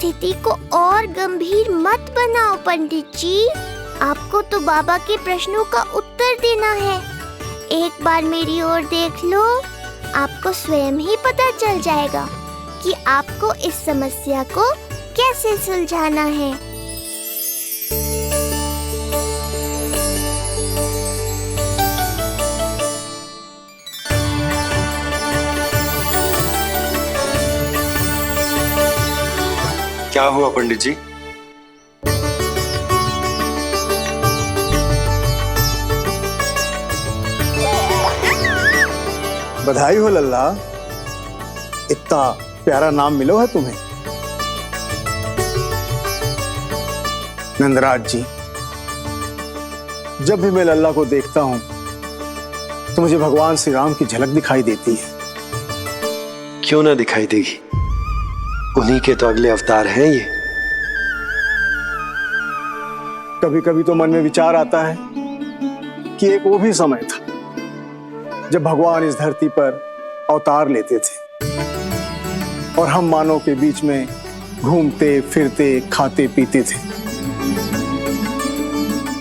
स्थिति को और गंभीर मत बनाओ पंडित जी। आपको तो बाबा के प्रश्नों का उत्तर देना है। एक बार मेरी ओर देख लो, आपको स्वयं ही पता चल जाएगा कि आपको इस समस्या को कैसे सुलझाना है। क्या हुआ पंडित जी? बधाई हो लल्ला, इतना प्यारा नाम मिलो है तुम्हें। नंदराज जी, जब भी मैं लल्ला को देखता हूं तो मुझे भगवान श्री राम की झलक दिखाई देती है। क्यों ना दिखाई देगी, उन्हीं के तो अगले अवतार हैं ये। कभी कभी तो मन में विचार आता है कि एक वो भी समय था जब भगवान इस धरती पर अवतार लेते थे और हम मानव के बीच में घूमते फिरते खाते पीते थे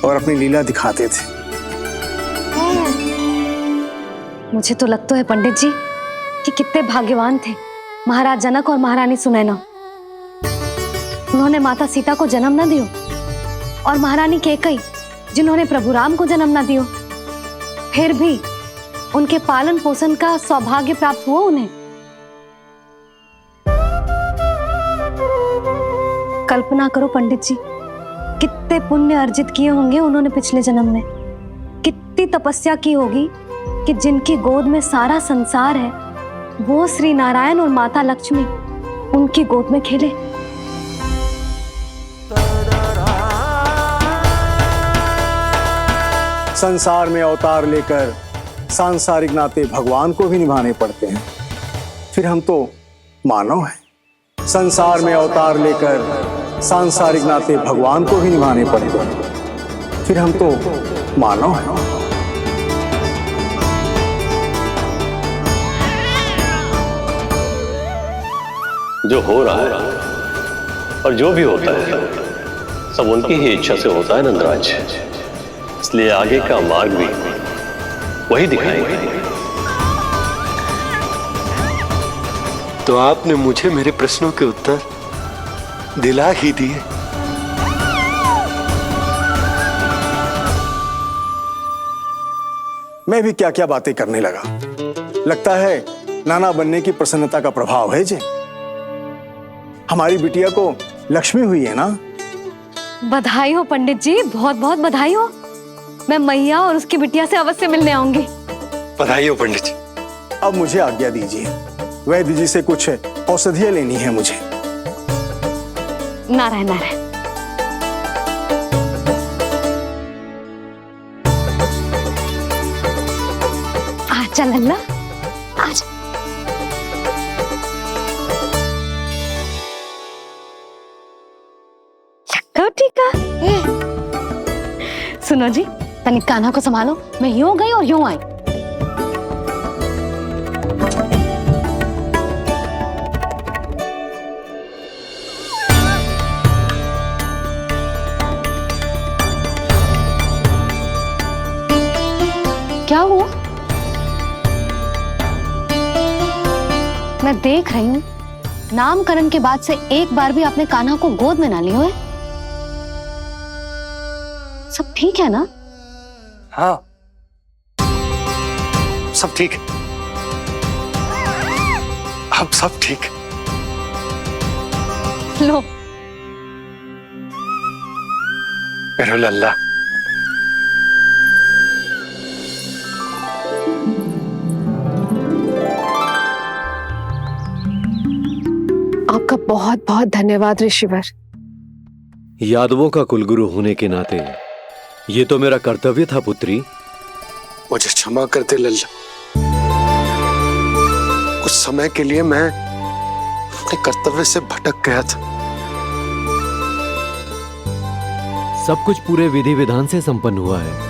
और अपनी लीला दिखाते थे। मुझे तो लगता है पंडित जी कि कितने भाग्यवान थे महाराज जनक और महारानी सुनैना। उन्होंने माता सीता को जन्म न दियो और महारानी कैकई जिन्होंने प्रभु राम को जन्म न दियो, फिर भी उनके पालन पोषण का सौभाग्य प्राप्त हुआ उन्हें। कल्पना करो पंडित जी, कितने पुण्य अर्जित किए होंगे उन्होंने पिछले जन्म में। कितनी तपस्या की होगी कि जिनकी गोद में सारा संसार है वो श्री नारायण और माता लक्ष्मी उनकी गोद में खेले। संसार में अवतार लेकर सांसारिक नाते भगवान को भी निभाने पड़ते हैं, फिर हम तो मानव हैं। संसार में अवतार लेकर सांसारिक नाते भगवान को भी निभाने पड़ते हैं, फिर हम तो मानव हैं। जो हो रहा है और जो भी होता है सब उनकी ही इच्छा से होता है नंदराज, इसलिए आगे का मार्ग भी वही दिखाएंगे। तो आपने मुझे मेरे प्रश्नों के उत्तर दिला ही दिए। मैं भी क्या क्या बातें करने लगा। लगता है नाना बनने की प्रसन्नता का प्रभाव है जी। हमारी बिटिया को लक्ष्मी हुई है ना। बधाई हो पंडित जी, बहुत बहुत बधाई हो। मैं मैया और उसकी बिटिया से अवश्य मिलने आऊंगी। बधाई हो पंडित जी। अब मुझे आज्ञा दीजिए, वैद्य जी से कुछ औषधियां लेनी है मुझे। नारायण नारायण। आजा लल्ला, आजा। ठीक है। सुनो जी, तनिक कान्हा को संभालो, मैं यूं गई और यूं आई। क्या हुआ? मैं देख रही हूं नामकरण के बाद से एक बार भी आपने कान्हा को गोद में ना लिया है। सब ठीक है ना? हाँ, सब ठीक है। अब सब ठीक। लो मेरा लल्ला। आपका बहुत बहुत धन्यवाद ऋषिवर। यादवों का कुलगुरु होने के नाते ये तो मेरा कर्तव्य था पुत्री। मुझे क्षमा कर दे लल्ला, कुछ समय के लिए मैं अपने कर्तव्य से भटक गया था। सब कुछ पूरे विधि विधान से संपन्न हुआ है।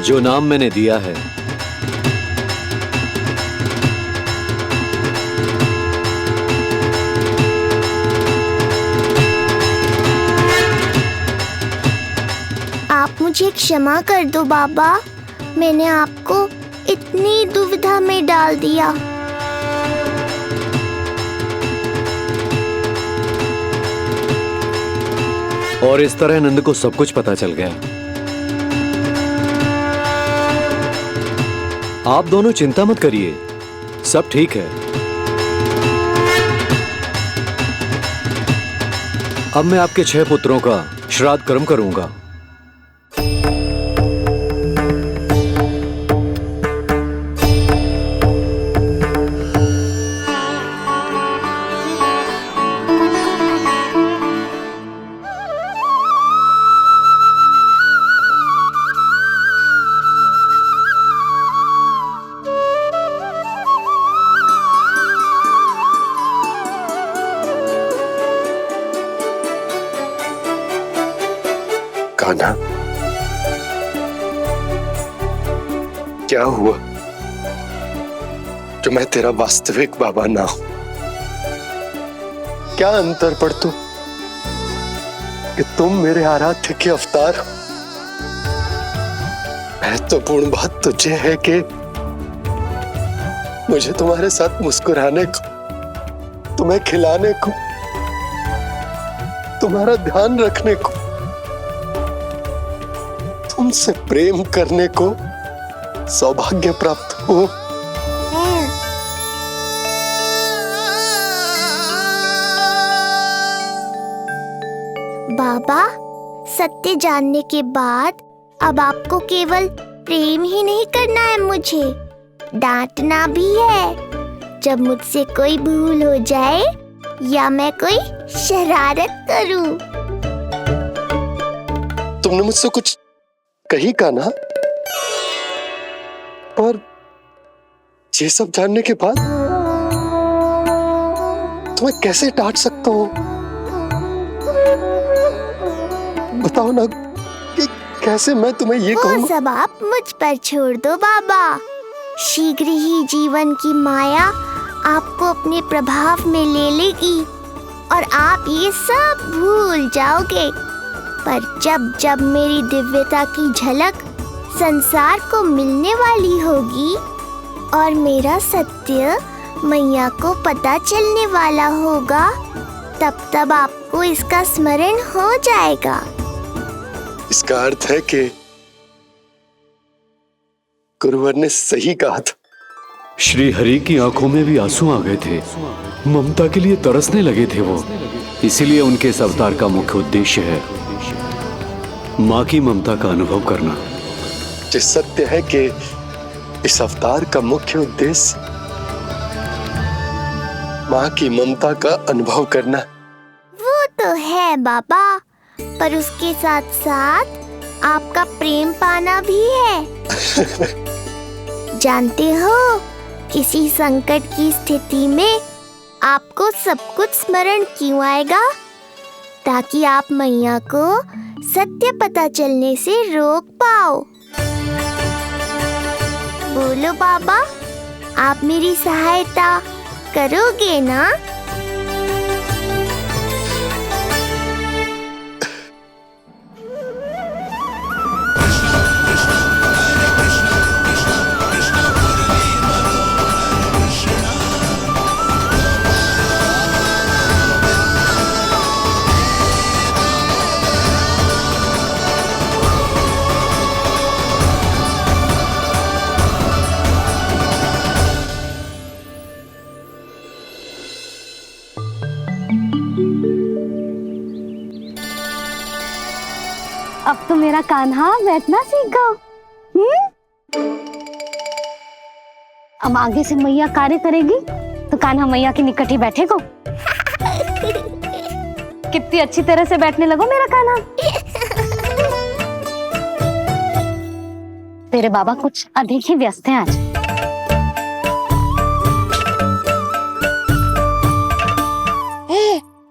जो नाम मैंने दिया है, आप मुझे क्षमा कर दो बाबा, मैंने आपको इतनी दुविधा में डाल दिया। और इस तरह नंद को सब कुछ पता चल गया। आप दोनों चिंता मत करिए, सब ठीक है। अब मैं आपके 6 पुत्रों का श्राद्ध कर्म करूंगा। कान्हा, क्या हुआ जो मैं तेरा वास्तविक बाबा ना हूं? क्या अंतर पड़तू कि तुम मेरे आराध्य के अवतार हो? महत्वपूर्ण बात तुझे है कि मुझे तुम्हारे साथ मुस्कुराने को, तुम्हें खिलाने को, तुम्हारा ध्यान रखने को, तुमसे प्रेम करने को सौभाग्य प्राप्त हो। बाबा, सत्य जानने के बाद अब आपको केवल प्रेम ही नहीं करना है, मुझे डांटना भी है जब मुझसे कोई भूल हो जाए या मैं कोई शरारत करूं। तुमने मुझसे कुछ कही कान्हा, पर ये सब जानने के बाद तुम्हें कैसे डांट सकता हूं? बताओ ना कि कैसे मैं तुम्हें ये कहूं? वो सब आप मुझ पर छोड़ दो बाबा। शीघ्र ही जीवन की माया आपको अपने प्रभाव में ले लेगी और आप ये सब भूल जाओगे। पर जब जब मेरी दिव्यता की झलक संसार को मिलने वाली होगी और मेरा सत्य मैया को पता चलने वाला होगा, तब तब आपको इसका स्मरण हो जाएगा। इसका अर्थ है कि गुरुवर ने सही कहा था। श्री हरि की आंखों में भी आंसू आ गए थे, ममता के लिए तरसने लगे थे वो। इसीलिए उनके इस अवतार का मुख्य उद्देश्य है माँ की ममता का अनुभव करना। जो सत्य है कि इस अवतार का मुख्य उद्देश्य माँ की ममता का अनुभव करना। वो तो है बाबा, पर उसके साथ साथ आपका प्रेम पाना भी है। जानते हो, किसी संकट की स्थिति में आपको सब कुछ स्मरण क्यों आएगा? ताकि आप मैया को सत्य पता चलने से रोक पाओ। बोलो बाबा, आप मेरी सहायता करोगे ना? अब तो मेरा कान्हा बैठना सीख गया। अब आगे से मैया कार्य करेगी तो कान्हा मैया के निकट ही बैठेगा। कितनी अच्छी तरह से बैठने लगो मेरा कान्हा। तेरे बाबा कुछ अधिक ही व्यस्त हैं आज।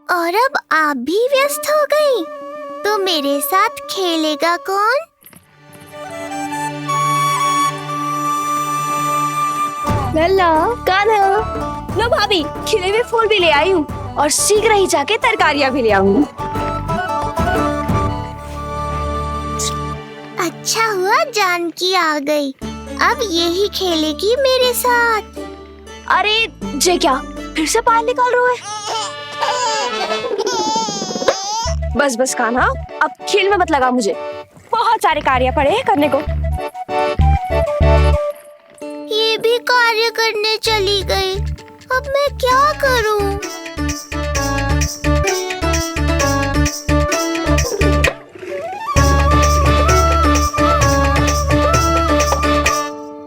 और अब आप भी व्यस्त हो गई, तो मेरे साथ खेलेगा कौन? लल्ला कान्हा, लो भाभी खिले हुए फूल भी ले आई हूँ और शीघ्र ही जाके तरकारियाँ भी ले आऊंगी। अच्छा हुआ जानकी आ गई, अब यही खेलेगी मेरे साथ। अरे जे क्या फिर से पाल निकाल रहे हो? बस बस कान्हा, अब खेल में मत लगा मुझे, बहुत सारे कार्य पड़े हैं करने को। ये भी कार्य करने चली गई, अब मैं क्या करूं?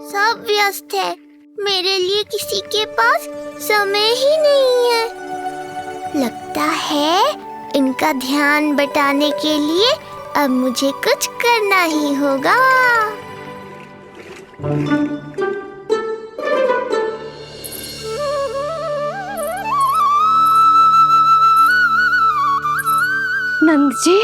सब व्यस्त है, मेरे लिए किसी के पास समय ही नहीं है। लगता है इनका ध्यान बटाने के लिए अब मुझे कुछ करना ही होगा। नंद जी,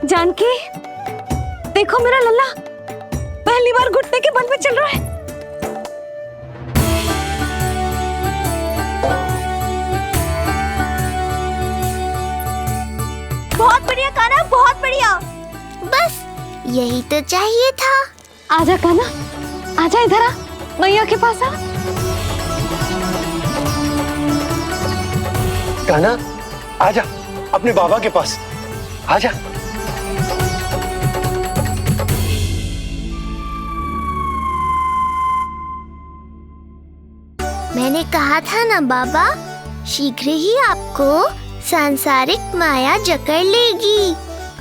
जानकी, देखो मेरा लल्ला पहली बार घुटने के बल पे चल रहा है। बहुत बढ़िया कान्हा, बहुत बढ़िया। बस यही तो चाहिए था। आजा कान्हा, आजा इधर आ, मैया के पास आ। कान्हा आजा अपने बाबा के पास, आजा। मैंने कहा था ना बाबा, शीघ्र ही आपको सांसारिक माया जकड़ लेगी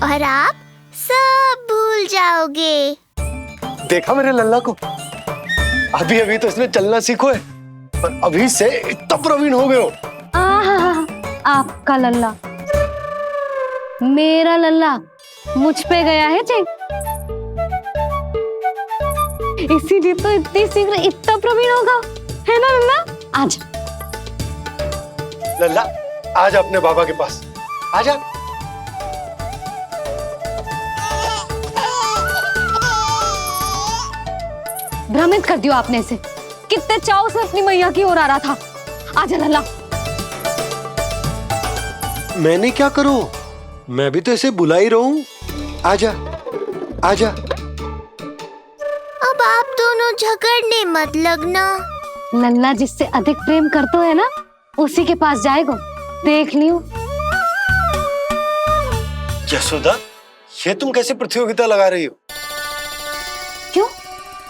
और आप सब भूल जाओगे। देखा मेरे लल्ला को, अभी अभी तो इसने चलना सीखो है, पर अभी से इतना प्रवीण हो गए हो। आपका लल्ला, मेरा लल्ला मुझ पे गया है जी, इसीलिए तो इतनी शीघ्र इतना प्रवीण होगा, है ना लल्ला? आज लल्ला आजा अपने बाबा के पास, आजा। भ्रमित कर दियो आपने इसे, कितने चाव से अपनी मैया की ओर आ रहा था। आजा लल्ला। मैंने क्या करूं, मैं भी तो इसे बुला ही रहा हूं। आजा आजा। अब आप दोनों झगड़ने मत लगना। लल्ला जिससे अधिक प्रेम करते है ना, उसी के पास जाएगा, देख लियो। यशोदा, ये तुम कैसे प्रतियोगिता लगा रही हो? क्यों,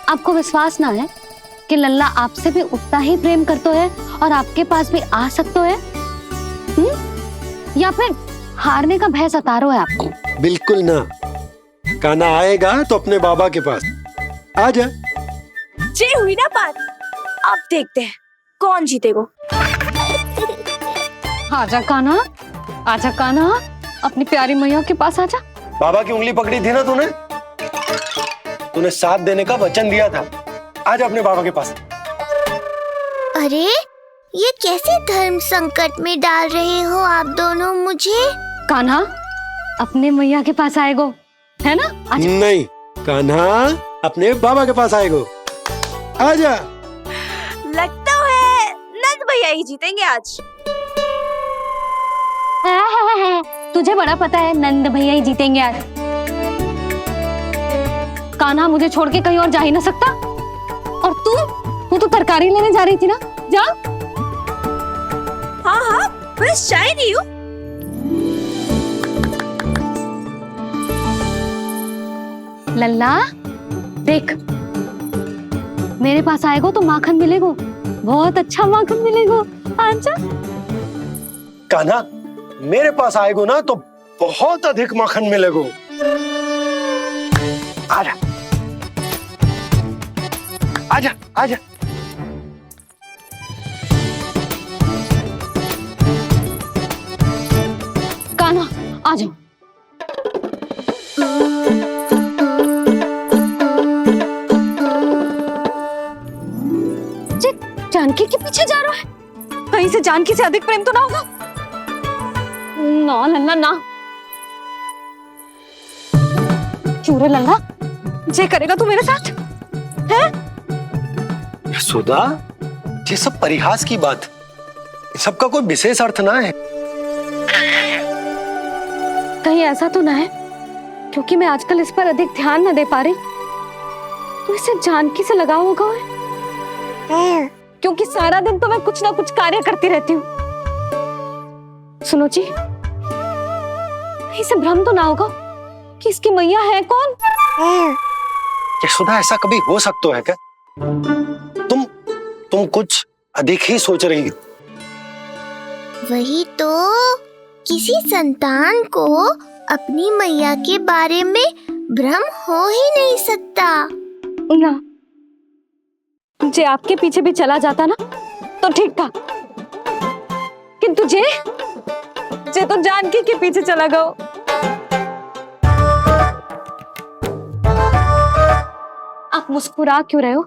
आपको विश्वास ना है कि लल्ला आपसे भी उतना ही प्रेम करते है और आपके पास भी आ सकते है? या फिर हारने का भय सता रहा है आपको? बिल्कुल ना, कान्हा आएगा तो अपने बाबा के पास, आजा। जे हुई ना बात, अब देखते हैं कौन जीतेगा। आजा कान्हा, आजा कान्हा, अपनी प्यारी मैया के पास आजा। बाबा की उंगली पकड़ी थी ना तूने, तूने साथ देने का वचन दिया था, आजा अपने बाबा के पास। अरे ये कैसे धर्म संकट में डाल रहे हो आप दोनों मुझे? कान्हा अपने मैया के पास आएगो, है ना? आजा। नहीं, कान्हा अपने बाबा के पास आएगो, आजा। लगता है नंद भैया ही जीतेंगे आज। तुझे बड़ा पता है नंद भैया ही जीतेंगे आज। कान्हा मुझे छोड़ के कहीं और जा ही ना सकता। और तू तो तरकारी लेने जा रही थी ना, जा। हाँ हाँ, बस जा ही रही हूँ। लल्ला देख, मेरे पास आएगो तो माखन मिलेगो, बहुत अच्छा माखन मिलेगो, आजा। कान्हा मेरे पास आएगो ना तो बहुत अधिक माखन मिलेगो, आजा आजा आजा। कान्हा आ जाओ। जानकी के पीछे जा रहा है? कहीं से जानकी से अधिक प्रेम तो ना होगा? ना लल्ला ना। क्यों रे लल्ला, ये करेगा तू मेरे साथ? है? यशोदा, ये सब परिहास की बात, सबका कोई विशेष अर्थ ना है। कहीं ऐसा तो ना है क्योंकि मैं आजकल इस पर अधिक ध्यान न दे पा रही तो इसे जानकी से लगाव होगा है? क्योंकि सारा दिन तो मैं कुछ ना कुछ कार्य करती रहती हूँ। सुनो जी, इसे भ्रम तो ना होगा कि इसकी मैया है कौन? यशोदा, ऐसा कभी हो सकता है क्या? तुम कुछ अधिक ही सोच रही हो। वही तो, किसी संतान को अपनी मैया के बारे में भ्रम हो ही नहीं सकता। ना, जे आपके पीछे भी चला जाता ना तो ठीक था, किंतु जे तो जानकी के पीछे चला गया। आप मुस्कुरा क्यों रहे हो?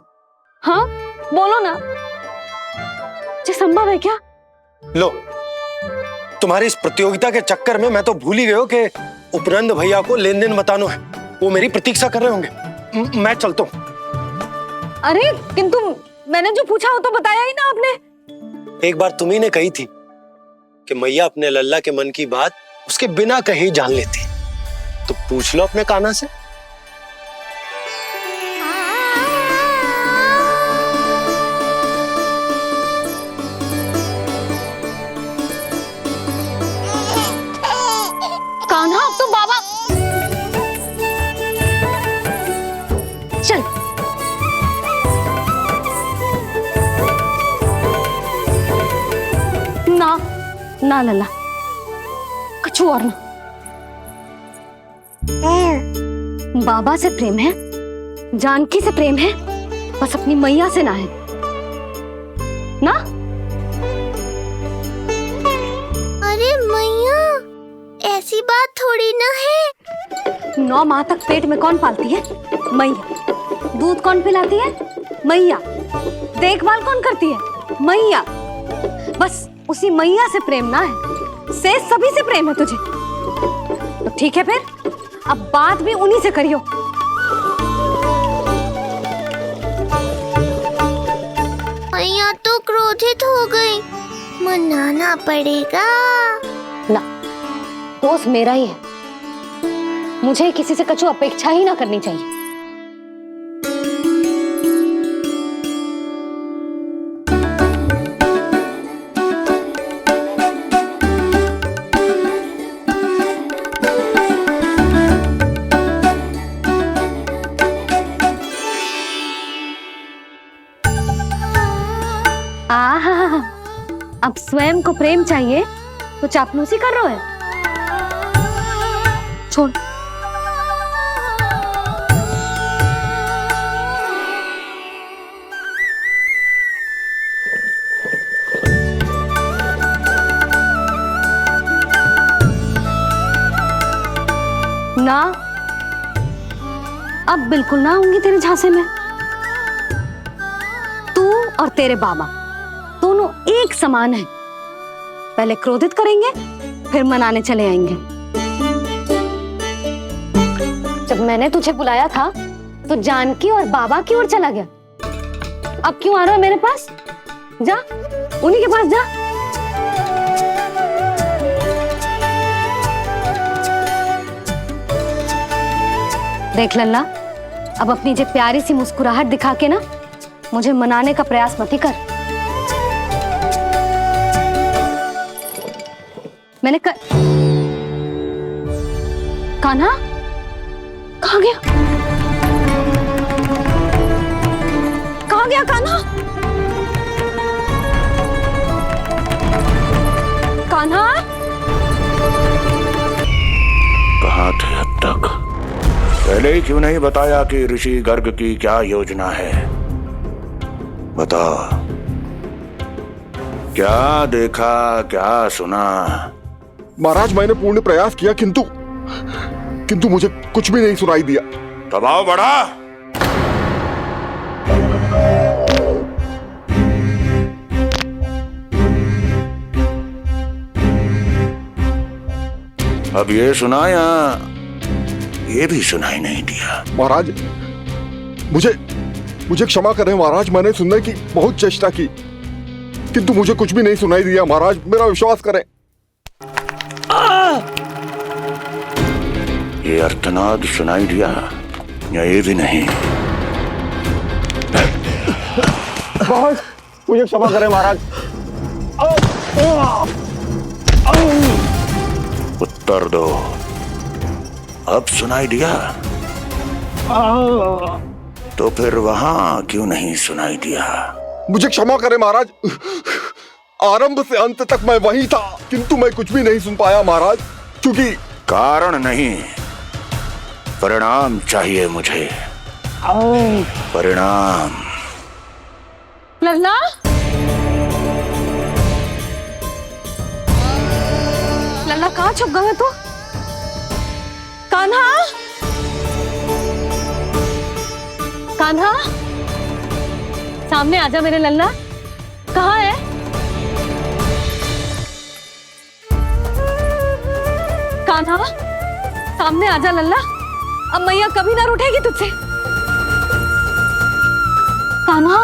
हाँ बोलो ना, ये संभव है क्या? लो, तुम्हारी इस प्रतियोगिता के चक्कर में मैं तो भूल ही गया कि उपनंद भैया को लेन देन बताना है। वो मेरी प्रतीक्षा कर रहे होंगे। मैं चलता हूँ। अरे किंतु मैंने जो पूछा वो तो बताया ही ना आपने। एक बार तुम्ही ने कही थी कि मैया अपने लल्ला के मन की बात उसके बिना कहीं जान लेती, तो पूछ लो अपने कान्हा से। कान्हा, अब तो बाबा चल। ना ना लल्ला, कछु और ना। बाबा से प्रेम है, जानकी से प्रेम है, बस अपनी मैया से ना है ना। अरे मैया, ऐसी बात थोड़ी ना है। 9 माह तक पेट में कौन पालती है? मैया। दूध कौन पिलाती है? मैया। देखभाल कौन करती है? मैया। बस उसी मैया से प्रेम ना है, से सभी से प्रेम है तुझे। तो ठीक है फिर, अब बात भी उन्हीं से करियो। मैया तो क्रोधित हो गई, मनाना पड़ेगा। ना, दोष मेरा ही है, मुझे किसी से कछु अपेक्षा ही ना करनी चाहिए। आहा, अब स्वयं को प्रेम चाहिए तो चापलूसी कर रहे हो? छोड़। ना, अब बिल्कुल ना आऊंगी तेरे झांसे में। तू और तेरे बाबा दोनों एक समान हैं। पहले क्रोधित करेंगे, फिर मनाने चले आएंगे। जब मैंने तुझे बुलाया था तो जानकी और बाबा की ओर चला गया। अब क्यों आ रहा है मेरे पास? जा, उन्हीं के पास जा। देख लल्ला, अब अपनी जे प्यारी सी मुस्कुराहट दिखा के ना मुझे मनाने का प्रयास मत ही कर। मैंने कान्हा कहाँ गया? कहाँ गया कान्हा? कान्हा, कहाँ थे अब तक? पहले ही क्यों नहीं बताया कि ऋषि गर्ग की क्या योजना है? बता, क्या देखा, क्या सुना? महाराज, मैंने पूर्ण प्रयास किया किंतु मुझे कुछ भी नहीं सुनाई दिया। दबाव बढ़ा। अब ये सुना या ये भी सुनाई नहीं दिया? महाराज, मुझे क्षमा करें महाराज, मैंने सुनने की बहुत चेष्टा की किंतु मुझे कुछ भी नहीं सुनाई दिया महाराज, मेरा विश्वास करें। ये अर्थनाद सुनाई दिया या ये भी नहीं? महाराज मुझे क्षमा करें महाराज। उत्तर दो, अब सुनाई दिया? तो फिर वहां क्यों नहीं सुनाई दिया? मुझे क्षमा करें महाराज, आरंभ से अंत तक मैं वहीं था किंतु मैं कुछ भी नहीं सुन पाया महाराज, क्योंकि कारण नहीं, परिणाम चाहिए मुझे। परिणाम। लल्ला, लल्ला कहाँ छुप गए तू? कान्हा, कान्हा, सामने आजा मेरे लल्ला। कहाँ है? कान्हा, सामने आजा लल्ला। अब मैया कभी ना रूठेगी तुझसे। कान्हा,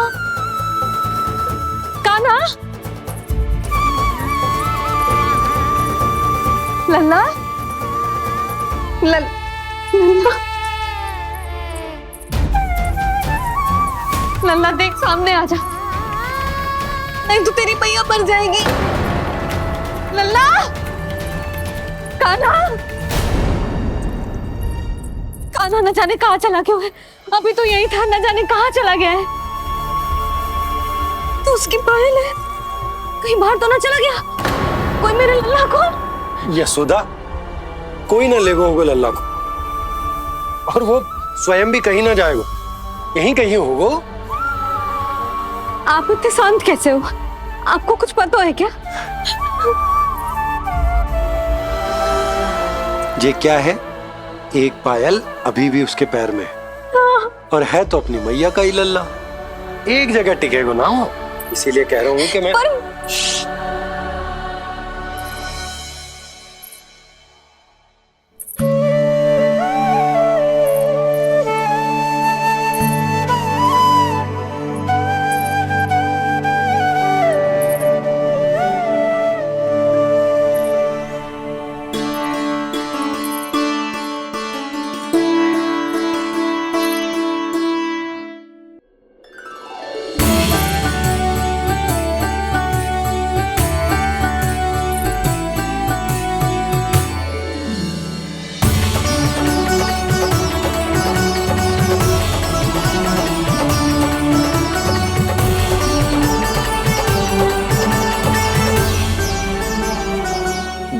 कान्हा, लल्ला, लल्ला, लल्ला देख सामने आ जा, नहीं तो तेरी मैया मर जाएगी। लल्ला, कान्हा, कान्हा न जाने कहाँ चला क्यों है, अभी तो यही था, न जाने कहाँ चला गया है। तो उसकी पायल है, कहीं बाहर तो ना चला गया कोई मेरे लल्ला को? यशोदा, कोई ना लेगा होगा लल्ला को, और वो स्वयं भी कहीं ना जाएगा, यहीं कहीं होगा। आप इतने शांत कैसे हो? आपको कुछ पता है क्या? ये क्या है? एक पायल अभी भी उसके पैर में है, और है तो अपनी मैया का ही लल्ला, एक जगह टिकेगा ना हो, इसीलिए कह रहा हूँ कि मैं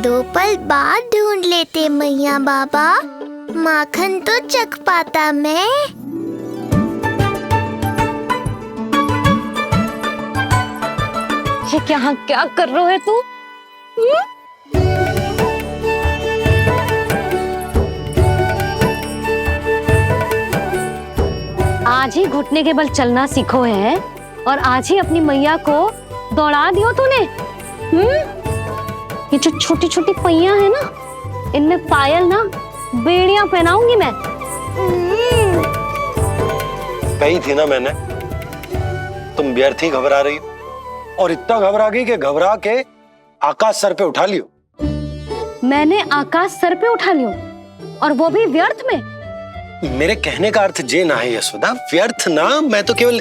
दो पल बाद ढूंढ लेते मैया बाबा, माखन तो चख पाता मैं। ये क्या कर रहे है तू? आज ही घुटने के बल चलना सीखो है और आज ही अपनी मैया को दौड़ा दियो तूने। ये जो छोटी छोटी पहियां है ना, इनमें पायल ना बेड़ियां पहनाऊंगी मैं। कही थी ना मैंने, तुम व्यर्थ ही घबरा रही हो, और इतना घबरा गई कि घबरा के आकाश सर पे उठा लियो। मैंने आकाश सर पे उठा लियो, और वो भी व्यर्थ में? मेरे कहने का अर्थ जे ना है यशोदा, व्यर्थ ना, मैं तो केवल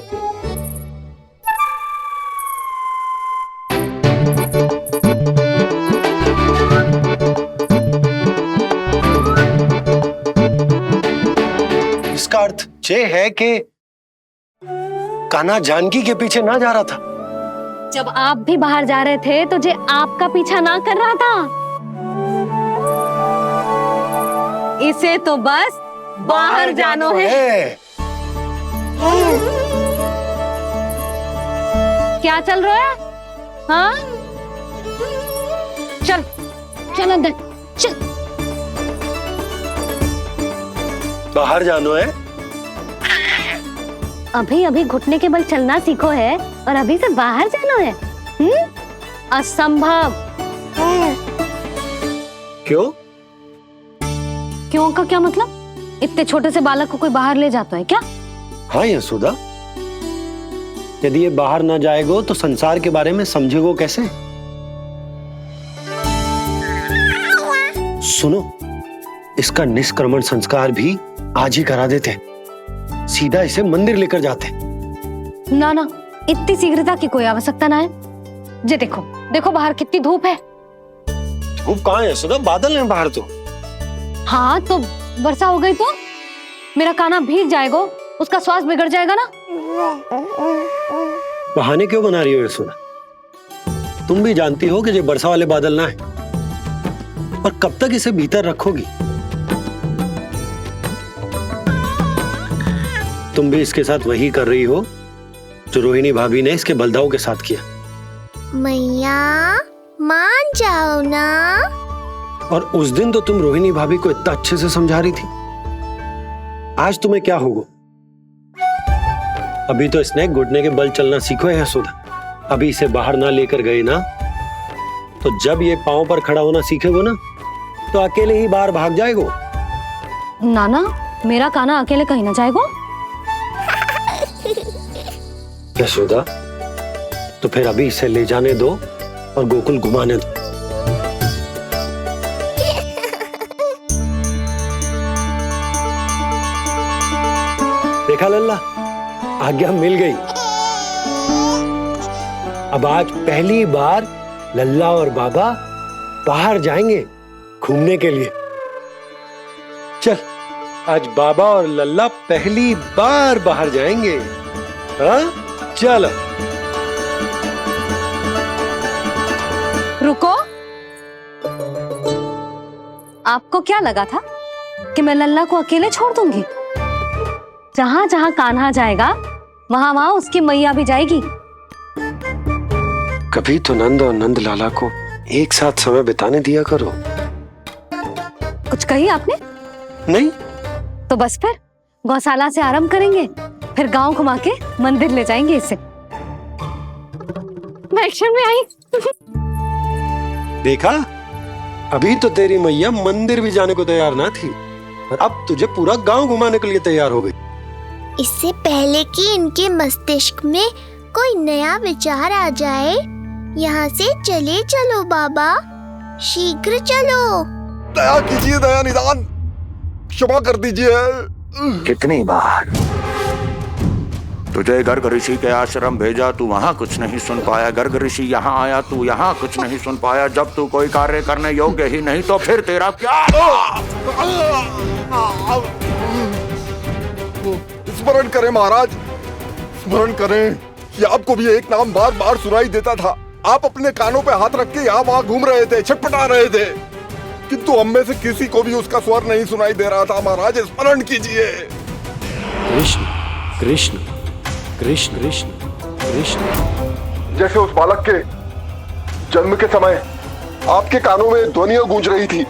इसका अर्थ ये है कि कान्हा जानकी के पीछे ना जा रहा था। जब आप भी बाहर जा रहे थे तो जे आपका पीछा ना कर रहा था। इसे तो बस बाहर जानो है। क्या चल रहा है? हाँ, चल चल अंदर चल। बाहर जानो है? अभी अभी घुटने के बल चलना सीखो है और अभी से बाहर जाना है? असंभव। क्यों? क्यों का क्या मतलब? इतने छोटे से बालक को कोई बाहर ले जाता है क्या? हाँ यशोदा, यदि ये बाहर ना जाएगो तो संसार के बारे में समझेगो कैसे? सुनो, इसका निष्क्रमण संस्कार भी आज ही करा देते, सीधा इसे मंदिर लेकर जाते। ना ना, इतनी शीघ्रता की कोई आवश्यकता ना है। जे देखो देखो बाहर कितनी धूप है। धूप कहाँ है यशोदा? बादल है बाहर तो। हाँ तो वर्षा हो गई तो मेरा कान्हा भीग जाएगा, उसका स्वास्थ्य बिगड़ जाएगा ना। बहाने क्यों बना रही हो यशोदा? तुम भी जानती हो कि ये वर्षा वाले बादल ना है, और कब तक इसे भीतर रखोगी? तुम भी इसके साथ वही कर रही हो जो रोहिणी भाभी ने इसके बलदाऊ के साथ किया। मैया मान जाओ ना। और उस दिन तो तुम रोहिणी भाभी को इतना अच्छे से समझा रही थी, आज तुम्हें क्या होगा? अभी तो इसने घुटने के बल चलना सीखो है यशोदा। अभी इसे बाहर ना लेकर गए ना, तो जब ये पांव पर खड़ा होना सीखेगो ना, तो अकेले ही बाहर भाग जाएगो। नाना, मेरा कान्हा अकेले कहीं ना जाएगा। यशोदा, तो फिर अभी इसे ले जाने दो और गोकुल घुमाने दो। देखा लल्ला, आज्ञा मिल गई। अब आज पहली बार लल्ला और बाबा बाहर जाएंगे घूमने के लिए। चल, आज बाबा और लल्ला पहली बार बाहर जाएंगे। हाँ, चलो। रुको, आपको क्या लगा था कि मैं लल्ला को अकेले छोड़ दूंगी? जहां जहां कान्हा जाएगा वहां वहां उसकी मैया भी जाएगी। कभी तो नंद और नंद लाला को एक साथ समय बिताने दिया करो। कुछ कही आपने? नहीं तो बस फिर गौशाला से आरंभ करेंगे, फिर गांव घुमा के मंदिर ले जाएंगे इसे। मैं एक्शन में आई। देखा, अभी तो तेरी मैया मंदिर भी जाने को तैयार ना थी, और अब तुझे पूरा गांव घुमाने के लिए तैयार हो गई। इससे पहले कि इनके मस्तिष्क में कोई नया विचार आ जाए, यहाँ से चले चलो बाबा, शीघ्र चलो। दया कीजिए, दया निदान, क्षमा कर दीजिए। कितनी बार तुझे गर्ग ऋषि के आश्रम भेजा, तू वहां कुछ नहीं सुन पाया। गर्ग ऋषि यहाँ आया, तू यहाँ कुछ नहीं सुन पाया। जब तू कोई कार्य करने योग्य ही नहीं, तो फिर तेरा क्या? स्मरण करें महाराज, स्मरण करें कि आपको भी एक नाम बार बार सुनाई देता था। आप अपने कानों पे हाथ रख के यहाँ वहां घूम रहे थे, छटपटा रहे थे, किंतु हम में से किसी को भी उसका स्वर नहीं सुनाई दे रहा था। महाराज, स्मरण कीजिए। कृष्ण कृष्ण कृष्ण कृष्ण कृष्ण। जैसे उस बालक के जन्म के समय आपके कानों में ध्वनियां गूंज रही थी।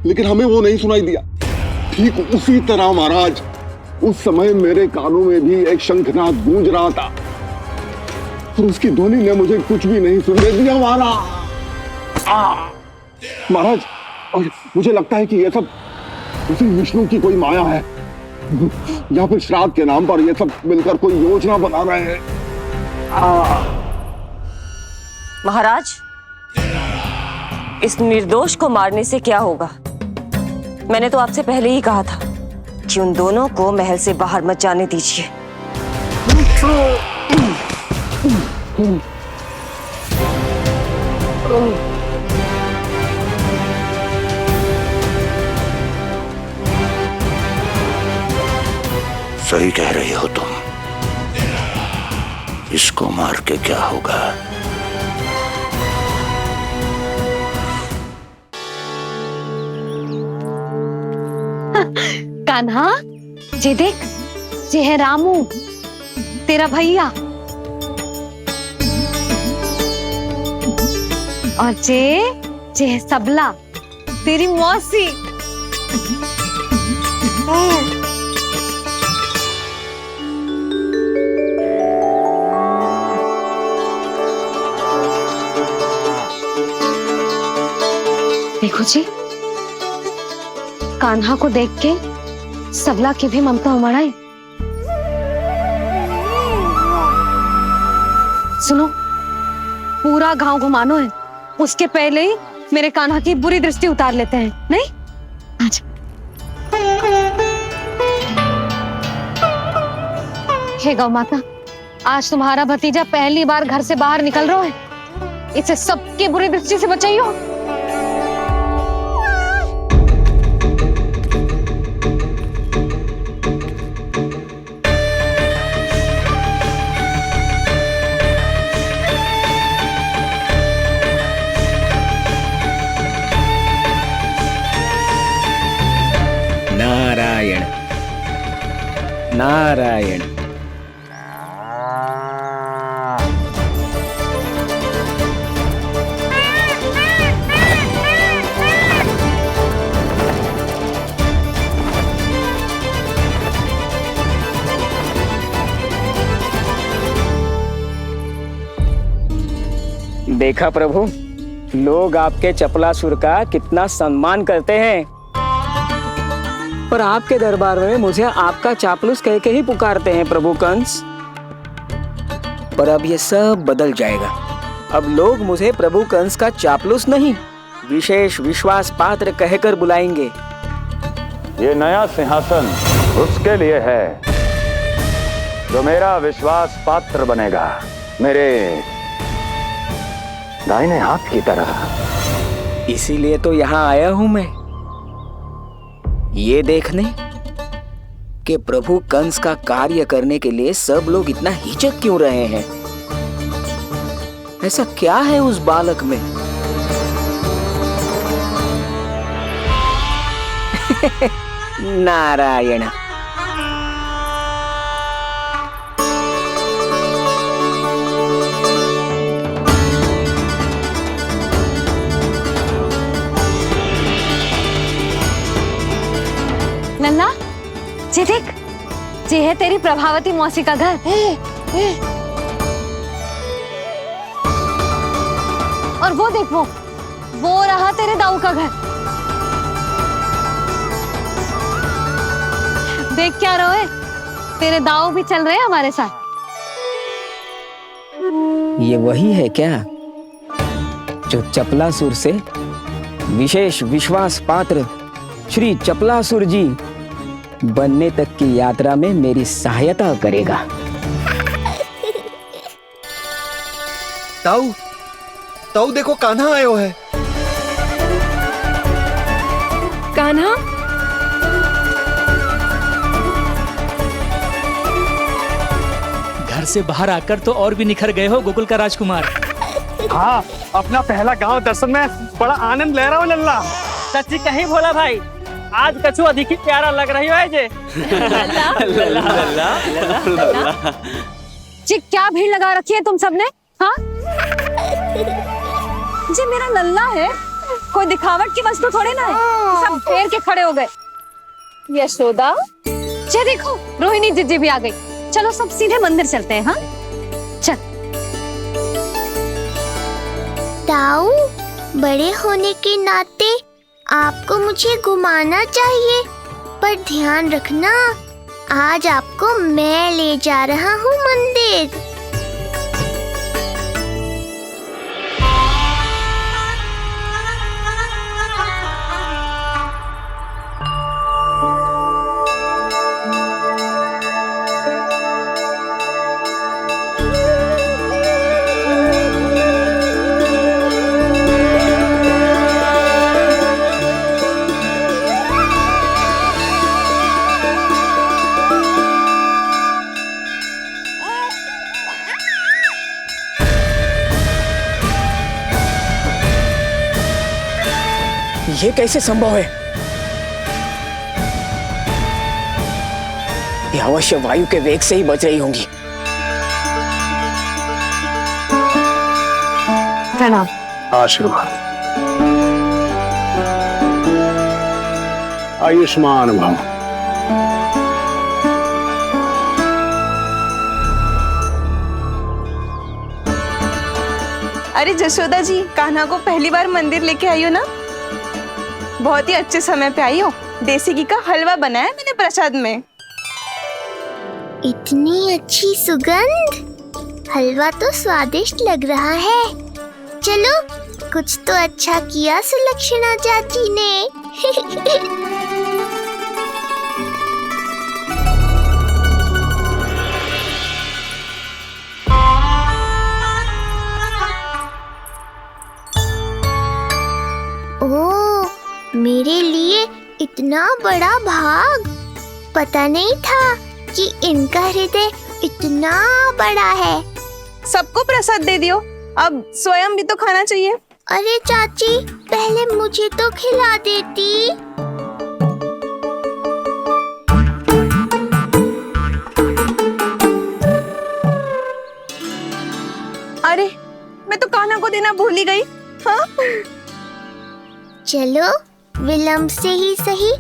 लेकिन हमें वो नहीं सुनाई दिया। ठीक उसी तरह महाराज, उस समय मेरे कानों में भी एक शंखनाद गूंज रहा था, और उसकी ध्वनि ने मुझे कुछ भी नहीं सुनने दिया। महाराज, और मुझे लगता है कि ये सब उसी विष्णु की कोई माया है, या फिर श्राद्ध के नाम पर ये सब मिलकर कोई योजना बना रहे हैं। महाराज, इस निर्दोष को मारने से क्या होगा? मैंने तो आपसे पहले ही कहा था कि उन दोनों को महल से बाहर मत जाने दीजिए। सही कह रही हो तुम। इसको मार के क्या होगा? कान्हा, जे देख, जे है रामू, तेरा भैया, और जे है सबला, तेरी मौसी। देखो जी, कान्हा को देख के सबला की भी ममता उमड़ आई। सुनो, पूरा गांव घुमानो है, उसके पहले ही मेरे कान्हा की बुरी दृष्टि उतार लेते हैं, नहीं? अच्छा। हे गौ माता, आज तुम्हारा भतीजा पहली बार घर से बाहर निकल रहा है, इसे सबकी बुरी दृष्टि से बचाइयो। नारायण नारायण। देखा प्रभु, लोग आपके चपलासुर का कितना सम्मान करते हैं, पर आपके दरबार में मुझे आपका चापलूस कह के ही पुकारते हैं प्रभु कंस। पर अब ये सब बदल जाएगा। अब लोग मुझे प्रभु कंस का चापलूस नहीं, विशेष विश्वास पात्र कहकर बुलाएंगे। ये नया सिंहासन उसके लिए है जो मेरा विश्वास पात्र बनेगा, मेरे दाहिने हाथ की तरह। इसीलिए तो यहाँ आया हूं मैं, ये देखने कि प्रभु कंस का कार्य करने के लिए सब लोग इतना हिचक क्यों रहे हैं। ऐसा क्या है उस बालक में? नारायण। नन्ना, ये देख, ये है तेरी प्रभावती मौसी का घर। और वो देख, वो रहा तेरे दाऊ का घर। देख क्या रोए, तेरे दाऊ भी चल रहे हैं हमारे साथ। ये वही है क्या जो चपलासुर से विशेष विश्वास पात्र श्री चपलासुर जी बनने तक की यात्रा में मेरी सहायता करेगा? ताऊ, ताऊ देखो, कान्हा आयो है। कान्हा, घर से बाहर आकर तो और भी निखर गए हो गोकुल का राजकुमार। हाँ, अपना पहला गांव दर्शन में बड़ा आनंद ले रहा हूँ लल्ला। सच्ची कहीं भोला भाई, आज कछु अधिक ही प्यारा लग रही है जे। जी क्या भीड़ लगा रखी है तुम सबने? हाँ जी, मेरा लल्ला है, कोई दिखावट की वस्तु थोड़े ना है। सब फेर के खड़े हो गए। यशोदा, ये देखो रोहिणी जीजी भी आ गई। चलो सब सीधे मंदिर चलते हैं। हाँ चल। ताऊ, बड़े होने के नाते आपको मुझे घुमाना चाहिए, पर ध्यान रखना, आज आपको मैं ले जा रहा हूँ मंदिर। ये कैसे संभव है? ये अवश्य वायु के वेग से ही बच रही होंगी। प्रणाम। आशीर्वाद। आयुष्मान भव। अरे जशोदा जी, कान्हा को पहली बार मंदिर लेके आई हो ना? बहुत ही अच्छे समय पे आई हो। देसी घी का हलवा बनाया मैंने प्रसाद में। इतनी अच्छी सुगंध, हलवा तो स्वादिष्ट लग रहा है। चलो, कुछ तो अच्छा किया सुलक्षणा चाची ने। ओह, मेरे लिए इतना बड़ा भाग। पता नहीं था कि इनका हृदय इतना बड़ा है। सबको प्रसाद दे दियो, अब स्वयं भी तो खाना चाहिए। अरे चाची, पहले मुझे तो खिला देती। अरे, मैं तो कान्हा को देना भूल ही गई। हाँ? चलो, विलंब से ही सही,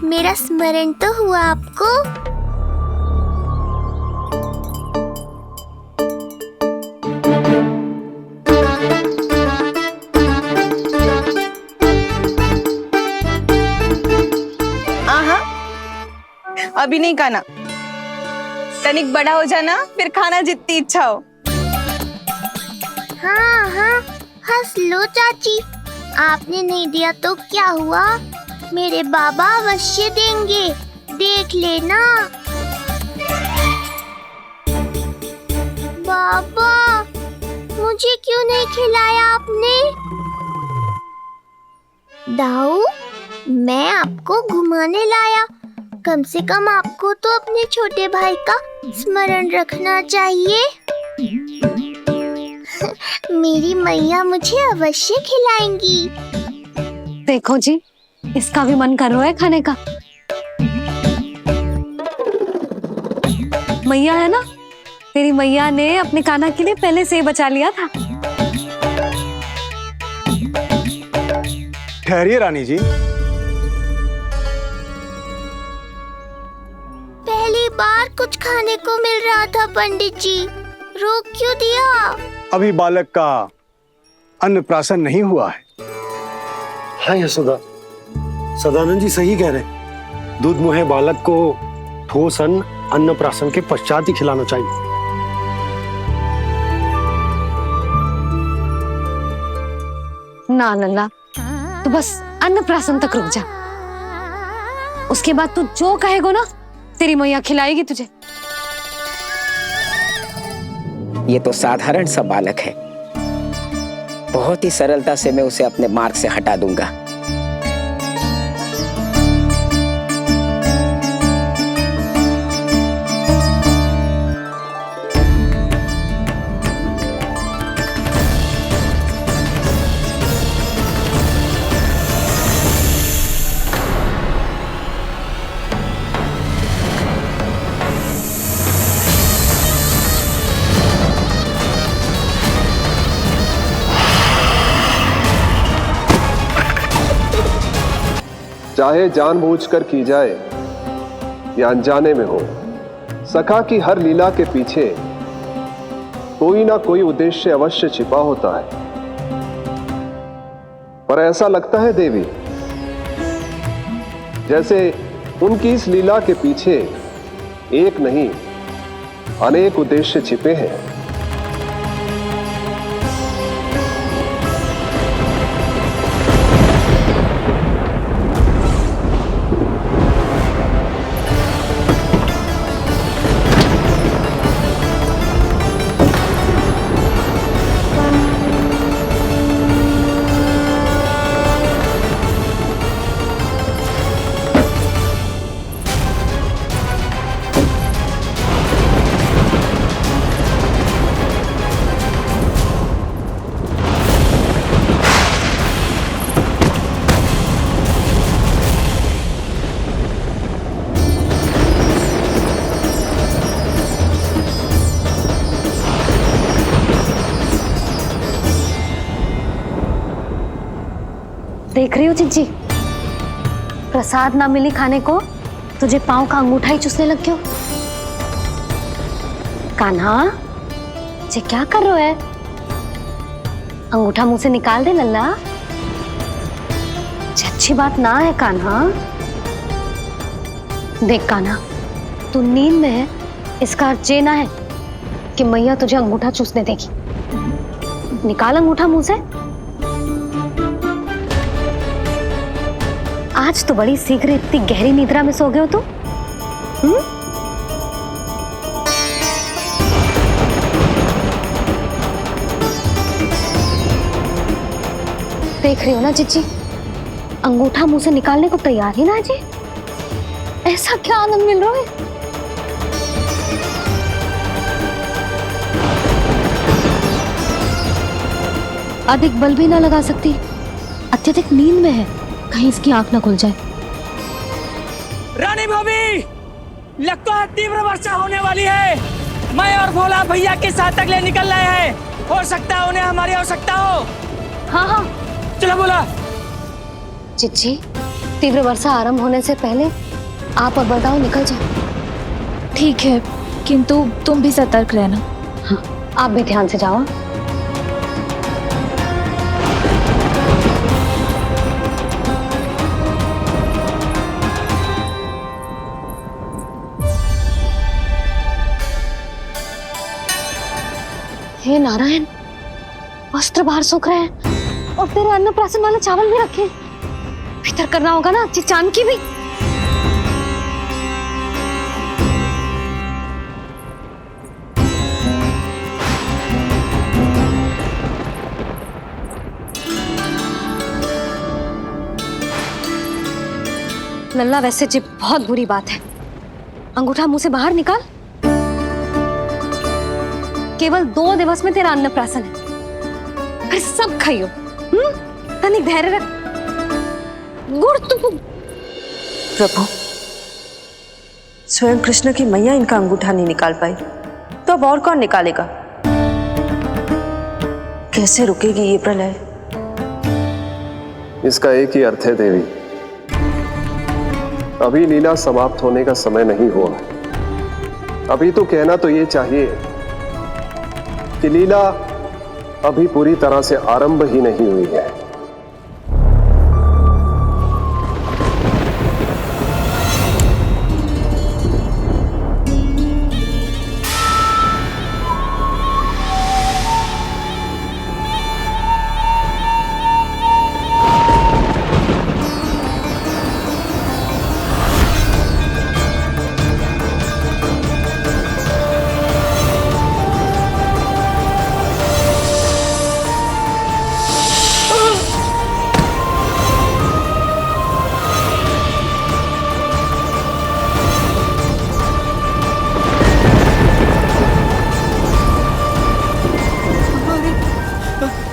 मेरा स्मरण तो हुआ आपको। अभी नहीं खाना, तनिक बड़ा हो जाना, फिर खाना जितनी इच्छा हो। हाँ हाँ, हंस लो चाची। आपने नहीं दिया तो क्या हुआ, मेरे बाबा अवश्य देंगे, देख लेना। बाबा, मुझे क्यों नहीं खिलाया आपने? दाऊ, मैं आपको घुमाने लाया, कम से कम आपको तो अपने छोटे भाई का स्मरण रखना चाहिए। मेरी मैया मुझे अवश्य खिलाएंगी। देखो जी, इसका भी मन कर रहा है खाने का। मैया है ना, तेरी मैया ने अपने कान्हा के लिए पहले से ही बचा लिया था। ठहरिए रानी जी, पहली बार कुछ खाने को मिल रहा था पंडित जी, रोक क्यों दिया? अभी बालक का अन्नप्राशन नहीं हुआ है। हाँ यशोदा, सदानंद जी सही कह रहे। दूध मुहे बालक को ठोस अन्नप्राशन के पश्चात ही खिलाना चाहिए। ना लल्ला, तो बस अन्नप्राशन तक रुक जा, उसके बाद तू जो कहेगो ना, तेरी मैया खिलाएगी तुझे। ये तो साधारण सा बालक है, बहुत ही सरलता से मैं उसे अपने मार्ग से हटा दूंगा। चाहे जानबूझकर की जाए या अनजाने में हो, सखा की हर लीला के पीछे कोई ना कोई उद्देश्य अवश्य छिपा होता है। पर ऐसा लगता है देवी, जैसे उनकी इस लीला के पीछे एक नहीं अनेक उद्देश्य छिपे हैं। देख रही हो चिज्जी, प्रसाद ना मिली खाने को, तुझे पांव का अंगूठा ही चूसने लग गयो। कान्हा, ये क्या कर रहे है? अंगूठा मुंह से निकाल दे लल्ला। चाची अच्छी बात ना है कान्हा। देख कान्हा, तू नींद में है, इसका अर्थ ये ना है कि मैया तुझे अंगूठा चूसने देगी। निकाल अंगूठा मुंह से। आज तो बड़ी शीघ्र इतनी गहरी निद्रा में सो गए हो तुम। देख रही हो ना चिच्ची, अंगूठा मुंह से निकालने को तैयार ही ना जी। ऐसा क्या आनंद मिल रहा है। अधिक बल भी ना लगा सकती, अत्यधिक नींद में है, कहीं इसकी आंख ना खुल जाए। रानी भाभी, लगता है तीव्र वर्षा होने वाली है। मैं और भोला भैया के साथ अगले निकल रहे हैं। हो सकता है उन्हें हमारी आवश्यकता हो। हाँ हाँ चलो बोला। चिच्ची, तीव्र वर्षा आरंभ होने से पहले आप और बरदाऊ निकल जाओ। ठीक है, किंतु तुम भी सतर्क रहना। हाँ, आप भी ध्यान से जाओ। हे नारायण, वस्त्र बाहर सूख रहे हैं और तेरे अन्नप्राशन वाले चावल भी रखे। भीतर करना होगा ना चांद की भी। लल्ला, वैसे जी बहुत बुरी बात है। अंगूठा मुंह से बाहर निकाल। केवल 2 दिवस में तेरा अन्नप्राशन है, फिर सब खाइयो। तनिक धैर्य रख। गुड़ तू। प्रभु, स्वयं कृष्ण की मैया इनका अंगूठा नहीं निकाल पाई, तो अब और कौन निकालेगा? कैसे रुकेगी ये प्रलय? इसका एक ही अर्थ है देवी, अभी लीला समाप्त होने का समय नहीं हुआ। अभी तो कहना तो ये चाहिए कि लीला अभी पूरी तरह से आरंभ ही नहीं हुई है।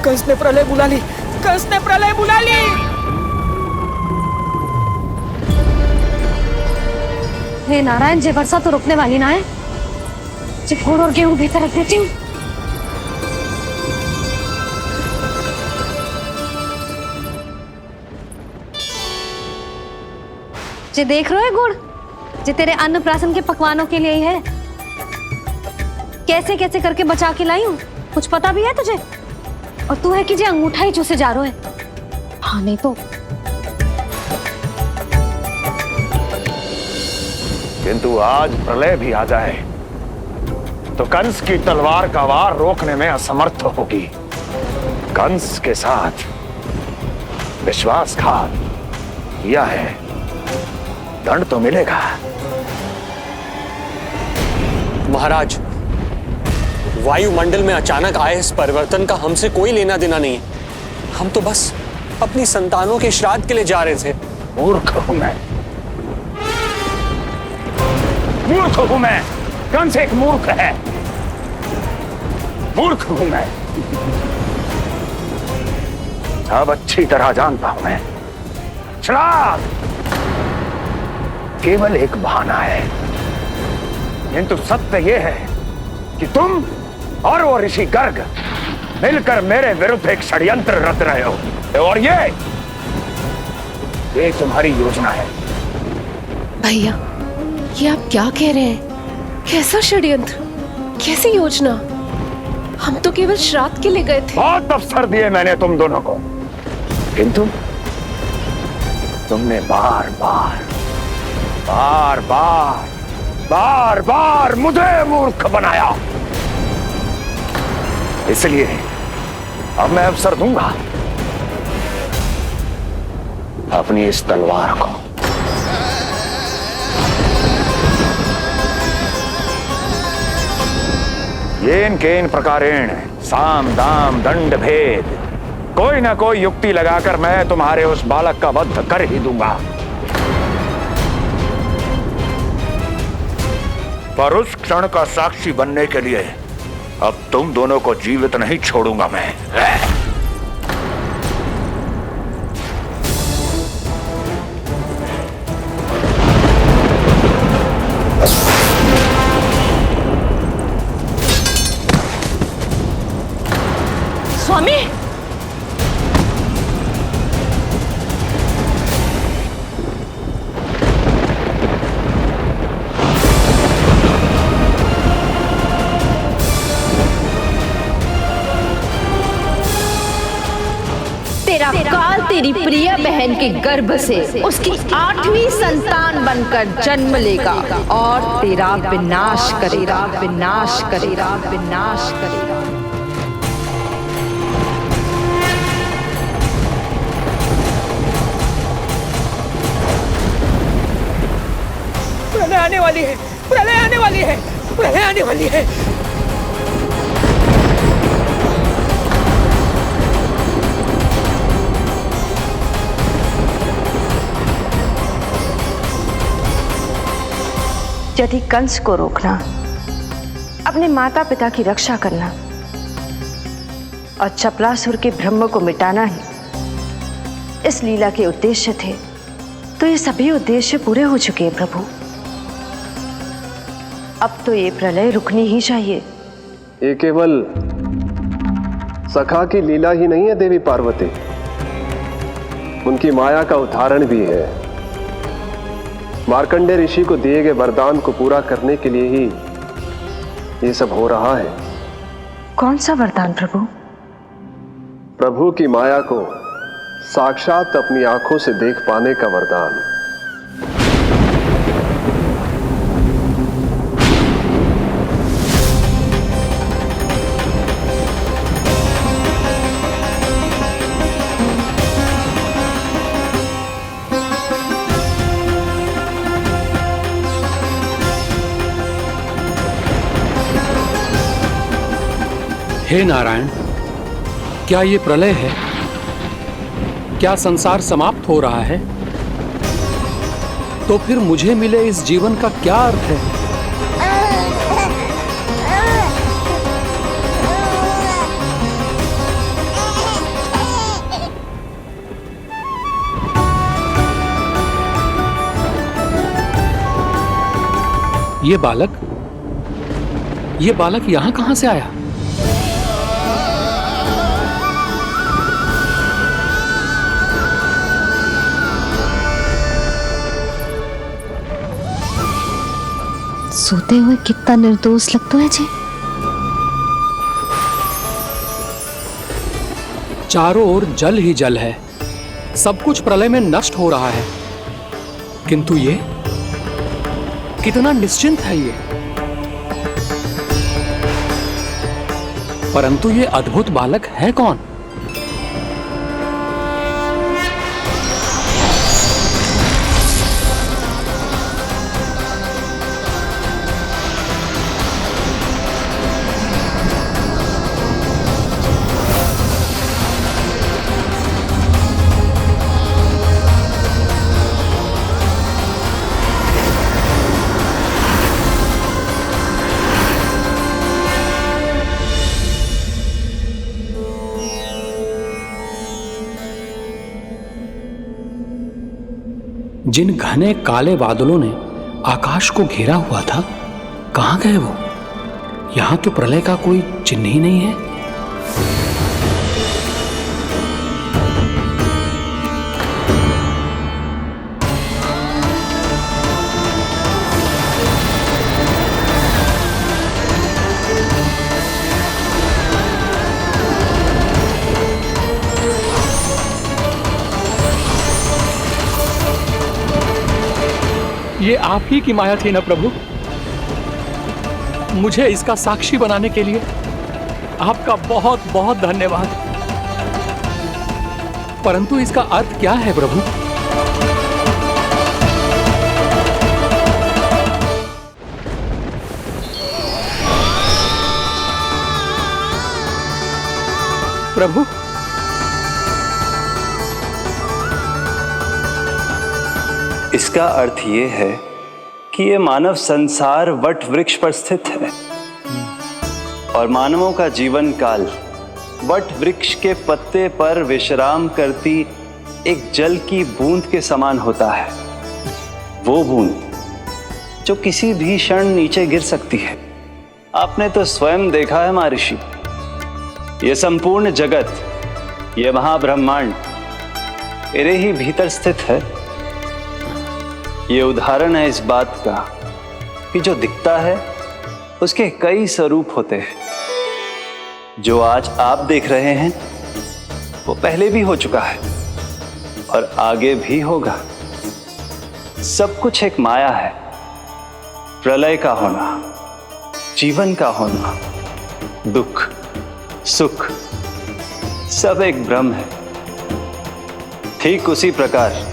कंस ने प्रलय बुला ली। कंस ने प्रलय बुला ली। हे नारायण, जे वर्षा तो रुकने वाली ना है। जे गुड़ और गेहूं भीतर रख देती हूँ। जे देख रहे हो गुड़, जे तेरे अन्नप्राशन के पकवानों के लिए ही है। कैसे कैसे करके बचा के लाई हूँ, कुछ पता भी है तुझे? और तू है कि जे अंगूठा ही चूसे जा रहा है। हाँ नहीं तो। किंतु आज प्रलय भी आ जाए तो कंस की तलवार का वार रोकने में असमर्थ होगी। कंस के साथ विश्वासघात किया है, दंड तो मिलेगा। महाराज, वायुमंडल में अचानक आए इस परिवर्तन का हमसे कोई लेना देना नहीं है। हम तो बस अपनी संतानों के श्राद्ध के लिए जा रहे थे। मूर्ख हूं मैं, मूर्ख हूं मैं। कंस एक मूर्ख है, मूर्ख हूं मैं। अब अच्छी तरह जानता हूं मैं, श्राद्ध केवल एक बहाना है। किंतु सत्य यह है कि तुम और वो ऋषि गर्ग मिलकर मेरे विरुद्ध एक षड्यंत्र रच रहे हो, और ये तुम्हारी योजना है। भैया, ये आप क्या कह रहे हैं? कैसा षड्यंत्र, कैसी योजना? हम तो केवल श्राद्ध के लिए गए थे। बहुत अवसर दिए मैंने तुम दोनों को, किंतु तुमने बार बार मुझे मूर्ख बनाया। इसलिए अब मैं अवसर दूंगा अपनी इस तलवार को। येन केन प्रकारेण साम दाम दंड भेद, कोई ना कोई युक्ति लगाकर मैं तुम्हारे उस बालक का वध कर ही दूंगा। पर उस क्षण का साक्षी बनने के लिए अब तुम दोनों को जीवित नहीं छोड़ूंगा मैं। स्वामी, तेरा काल तेरी प्रिय बहन के गर्भ से उसकी 8वीं संतान बनकर जन्म लेगा और तेरा विनाश करेगा, विनाश करेगा, विनाश करेगा। प्रलय आने वाली है, प्रलय आने वाली है, प्रलय आने वाली है। यदि कंस को रोकना, अपने माता पिता की रक्षा करना और चपलासुर के ब्रह्म को मिटाना ही इस लीला के उद्देश्य थे, तो ये सभी उद्देश्य पूरे हो चुके हैं प्रभु। अब तो ये प्रलय रुकनी ही चाहिए। ये केवल सखा की लीला ही नहीं है देवी पार्वती, उनकी माया का उदाहरण भी है। मार्कंडेय ऋषि को दिए गए वरदान को पूरा करने के लिए ही ये सब हो रहा है। कौन सा वरदान प्रभु? प्रभु की माया को साक्षात अपनी आंखों से देख पाने का वरदान। हे नारायण, क्या ये प्रलय है? क्या संसार समाप्त हो रहा है? तो फिर मुझे मिले इस जीवन का क्या अर्थ है? ये बालक यहां कहां से आया? सोते हुए कितना निर्दोष लगता है जी। चारों ओर जल ही जल है, सब कुछ प्रलय में नष्ट हो रहा है, किंतु ये कितना निश्चिंत है ये। परंतु ये अद्भुत बालक है कौन? जिन घने काले बादलों ने आकाश को घेरा हुआ था, कहां गए वो? यहां तो प्रलय का कोई चिन्ह ही नहीं है। ये आप ही की माया थी ना प्रभु? मुझे इसका साक्षी बनाने के लिए आपका बहुत बहुत धन्यवाद। परंतु इसका अर्थ क्या है प्रभु? प्रभु, इसका अर्थ ये है कि ये मानव संसार वट वृक्ष पर स्थित है और मानवों का जीवन काल वट वृक्ष के पत्ते पर विश्राम करती एक जल की बूंद के समान होता है। वो बूंद जो किसी भी क्षण नीचे गिर सकती है। आपने तो स्वयं देखा है महर्षि, ये संपूर्ण जगत, ये महाब्रह्मांड मेरे ही भीतर स्थित है। ये उदाहरण है इस बात का कि जो दिखता है उसके कई स्वरूप होते हैं। जो आज आप देख रहे हैं वो पहले भी हो चुका है और आगे भी होगा। सब कुछ एक माया है। प्रलय का होना, जीवन का होना, दुख सुख सब एक भ्रम है। ठीक उसी प्रकार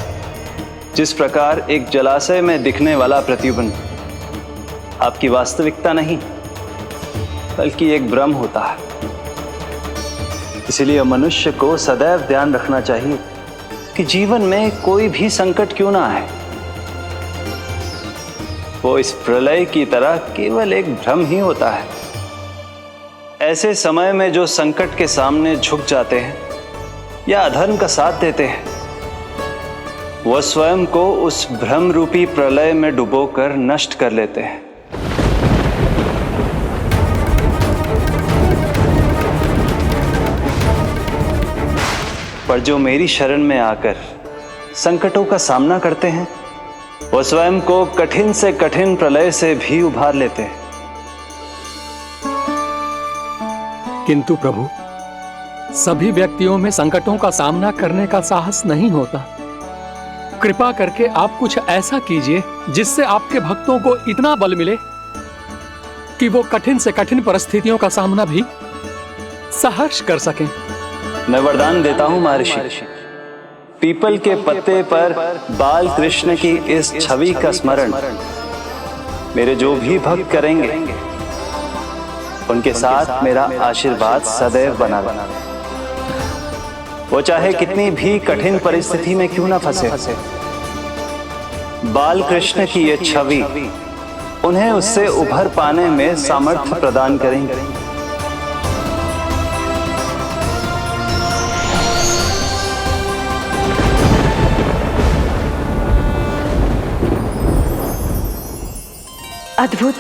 जिस प्रकार एक जलाशय में दिखने वाला प्रतिबिंब आपकी वास्तविकता नहीं बल्कि एक भ्रम होता है। इसलिए मनुष्य को सदैव ध्यान रखना चाहिए कि जीवन में कोई भी संकट क्यों ना आए, वो इस प्रलय की तरह केवल एक भ्रम ही होता है। ऐसे समय में जो संकट के सामने झुक जाते हैं या अधर्म का साथ देते हैं, वह स्वयं को उस भ्रम रूपी प्रलय में डुबोकर नष्ट कर लेते हैं। पर जो मेरी शरण में आकर संकटों का सामना करते हैं, वह स्वयं को कठिन से कठिन प्रलय से भी उभार लेते हैं। किंतु प्रभु, सभी व्यक्तियों में संकटों का सामना करने का साहस नहीं होता। कृपा करके आप कुछ ऐसा कीजिए जिससे आपके भक्तों को इतना बल मिले कि वो कठिन से कठिन परिस्थितियों का सामना भी सहर्ष कर सकें। मैं वरदान देता हूं महर्षि, पीपल के पत्ते पर बाल कृष्ण की इस छवि का स्मरण मेरे जो भी भक्त करेंगे उनके साथ मेरा आशीर्वाद सदैव बना रहे। वो चाहे कितनी भी कठिन परिस्थिति में क्यों ना फंसे, बाल कृष्ण की ये छवि उन्हें उससे उभर पाने में सामर्थ्य प्रदान करेंगे। अद्भुत।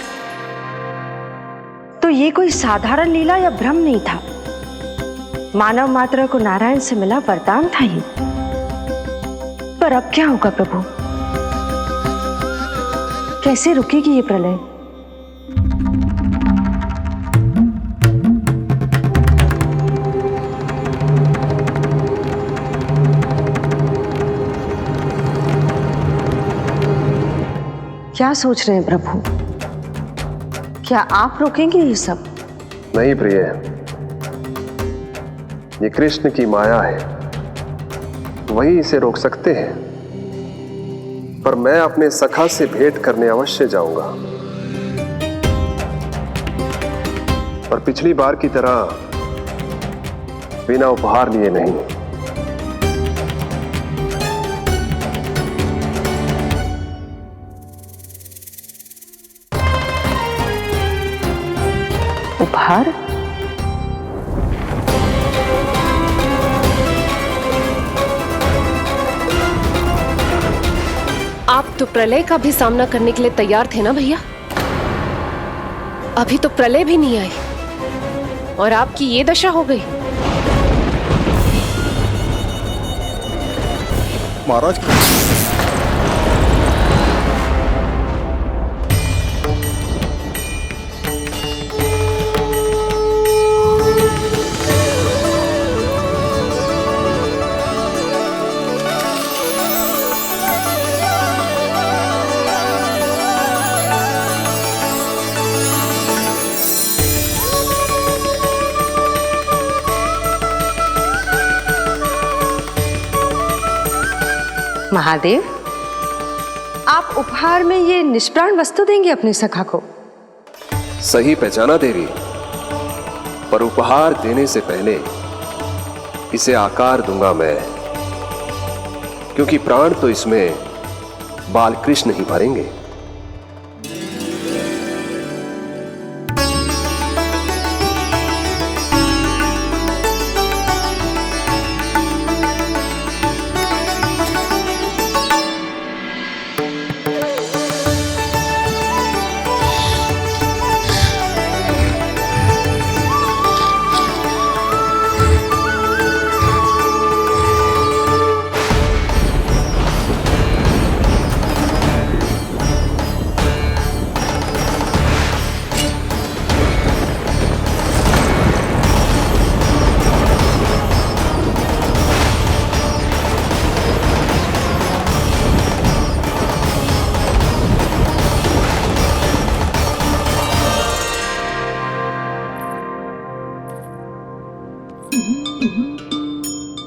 तो ये कोई साधारण लीला या भ्रम नहीं था, मानव मात्र को नारायण से मिला वरदान था ये। पर अब क्या होगा प्रभु? कैसे रुकेगी ये प्रलय? क्या सोच रहे हैं प्रभु? क्या आप रोकेंगे ये सब? नहीं प्रिय, ये कृष्ण की माया है, वही इसे रोक सकते हैं। पर मैं अपने सखा से भेंट करने अवश्य जाऊंगा। पर पिछली बार की तरह बिना उपहार लिए नहीं। उपहार? आप तो प्रलय का भी सामना करने के लिए तैयार थे ना भैया? अभी तो प्रलय भी नहीं आई और आपकी ये दशा हो गई। महाराज, महादेव, आप उपहार में ये निष्प्राण वस्तु देंगे अपनी सखा को? सही पहचाना देवी, पर उपहार देने से पहले इसे आकार दूंगा मैं, क्योंकि प्राण तो इसमें बालकृष्ण ही भरेंगे।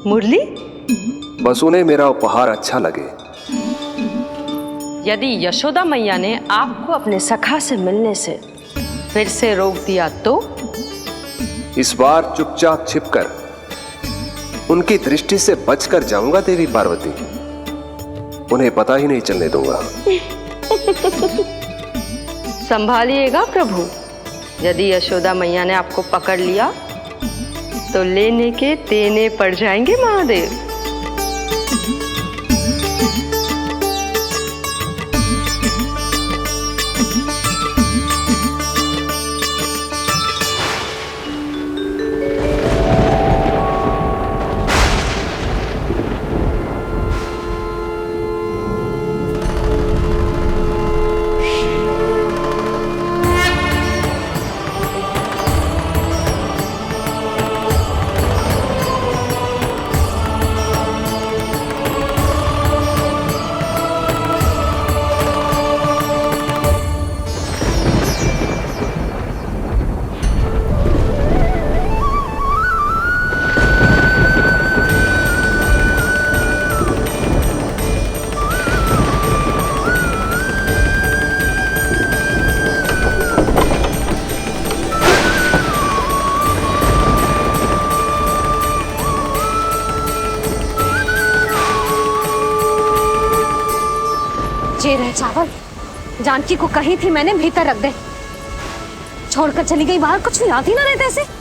मुरली, बस उन्हें मेरा उपहार अच्छा लगे। यदि यशोदा मैया ने आपको अपने सखा से मिलने से फिर से रोक दिया तो? इस बार चुपचाप छिपकर उनकी दृष्टि से बचकर जाऊंगा देवी पार्वती, उन्हें पता ही नहीं चलने दूंगा। संभालिएगा प्रभु, यदि यशोदा मैया ने आपको पकड़ लिया तो लेने के देने पड़ जाएंगे महादेव। ये रहे चावल, जानकी को कही थी मैंने भीतर रख दे, छोड़कर चली गई बाहर, कुछ याद ही ना रहते ऐसे।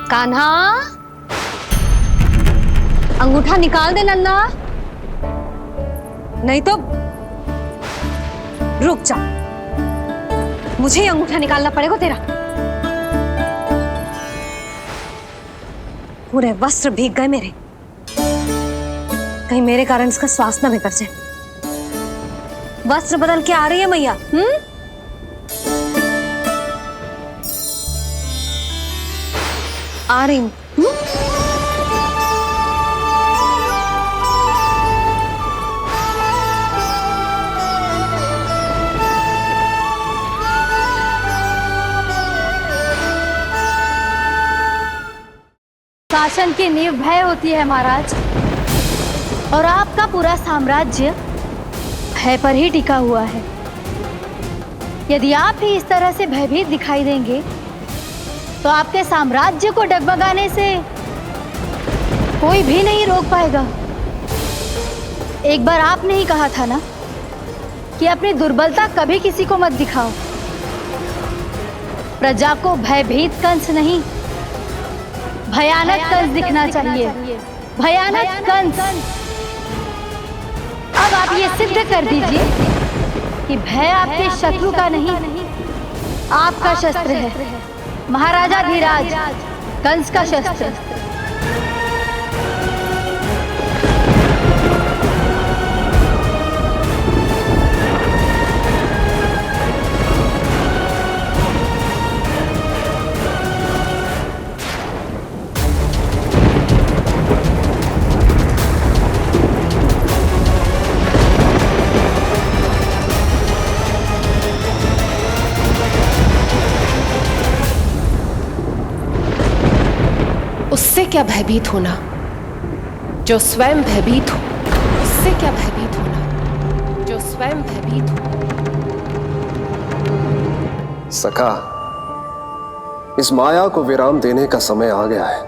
कान्हा, अंगूठा निकाल दे नन्ना, नहीं तो रुक जा, मुझे ही अंगूठा निकालना पड़ेगा तेरा। पूरे वस्त्र भीग गए मेरे, कहीं मेरे कारण इसका श्वास न बिगड़ जाए। वस्त्र बदल के आ रही है मैया। आ रही हूँ। शासन की नींव भय होती है महाराज, और आपका पूरा साम्राज्य भय पर ही टिका हुआ है। यदि आप ही इस तरह से भयभीत दिखाई देंगे तो आपके साम्राज्य को डगमगाने से कोई भी नहीं रोक पाएगा। एक बार आपने ही कहा था ना कि अपनी दुर्बलता कभी किसी को मत दिखाओ। प्रजा को भयभीत कंस नहीं, भयानक कंस दिखना चाहिए, भयानक कंस। अब आप ये सिद्ध कर दीजिए कि भय आपके शत्रु का नहीं, आपका शस्त्र है। महाराजा धीराज, कंस का शस्त्र। उससे क्या भयभीत होना जो स्वयं भयभीत हो, उससे क्या भयभीत होना जो स्वयं भयभीत हो। सखा, इस माया को विराम देने का समय आ गया है।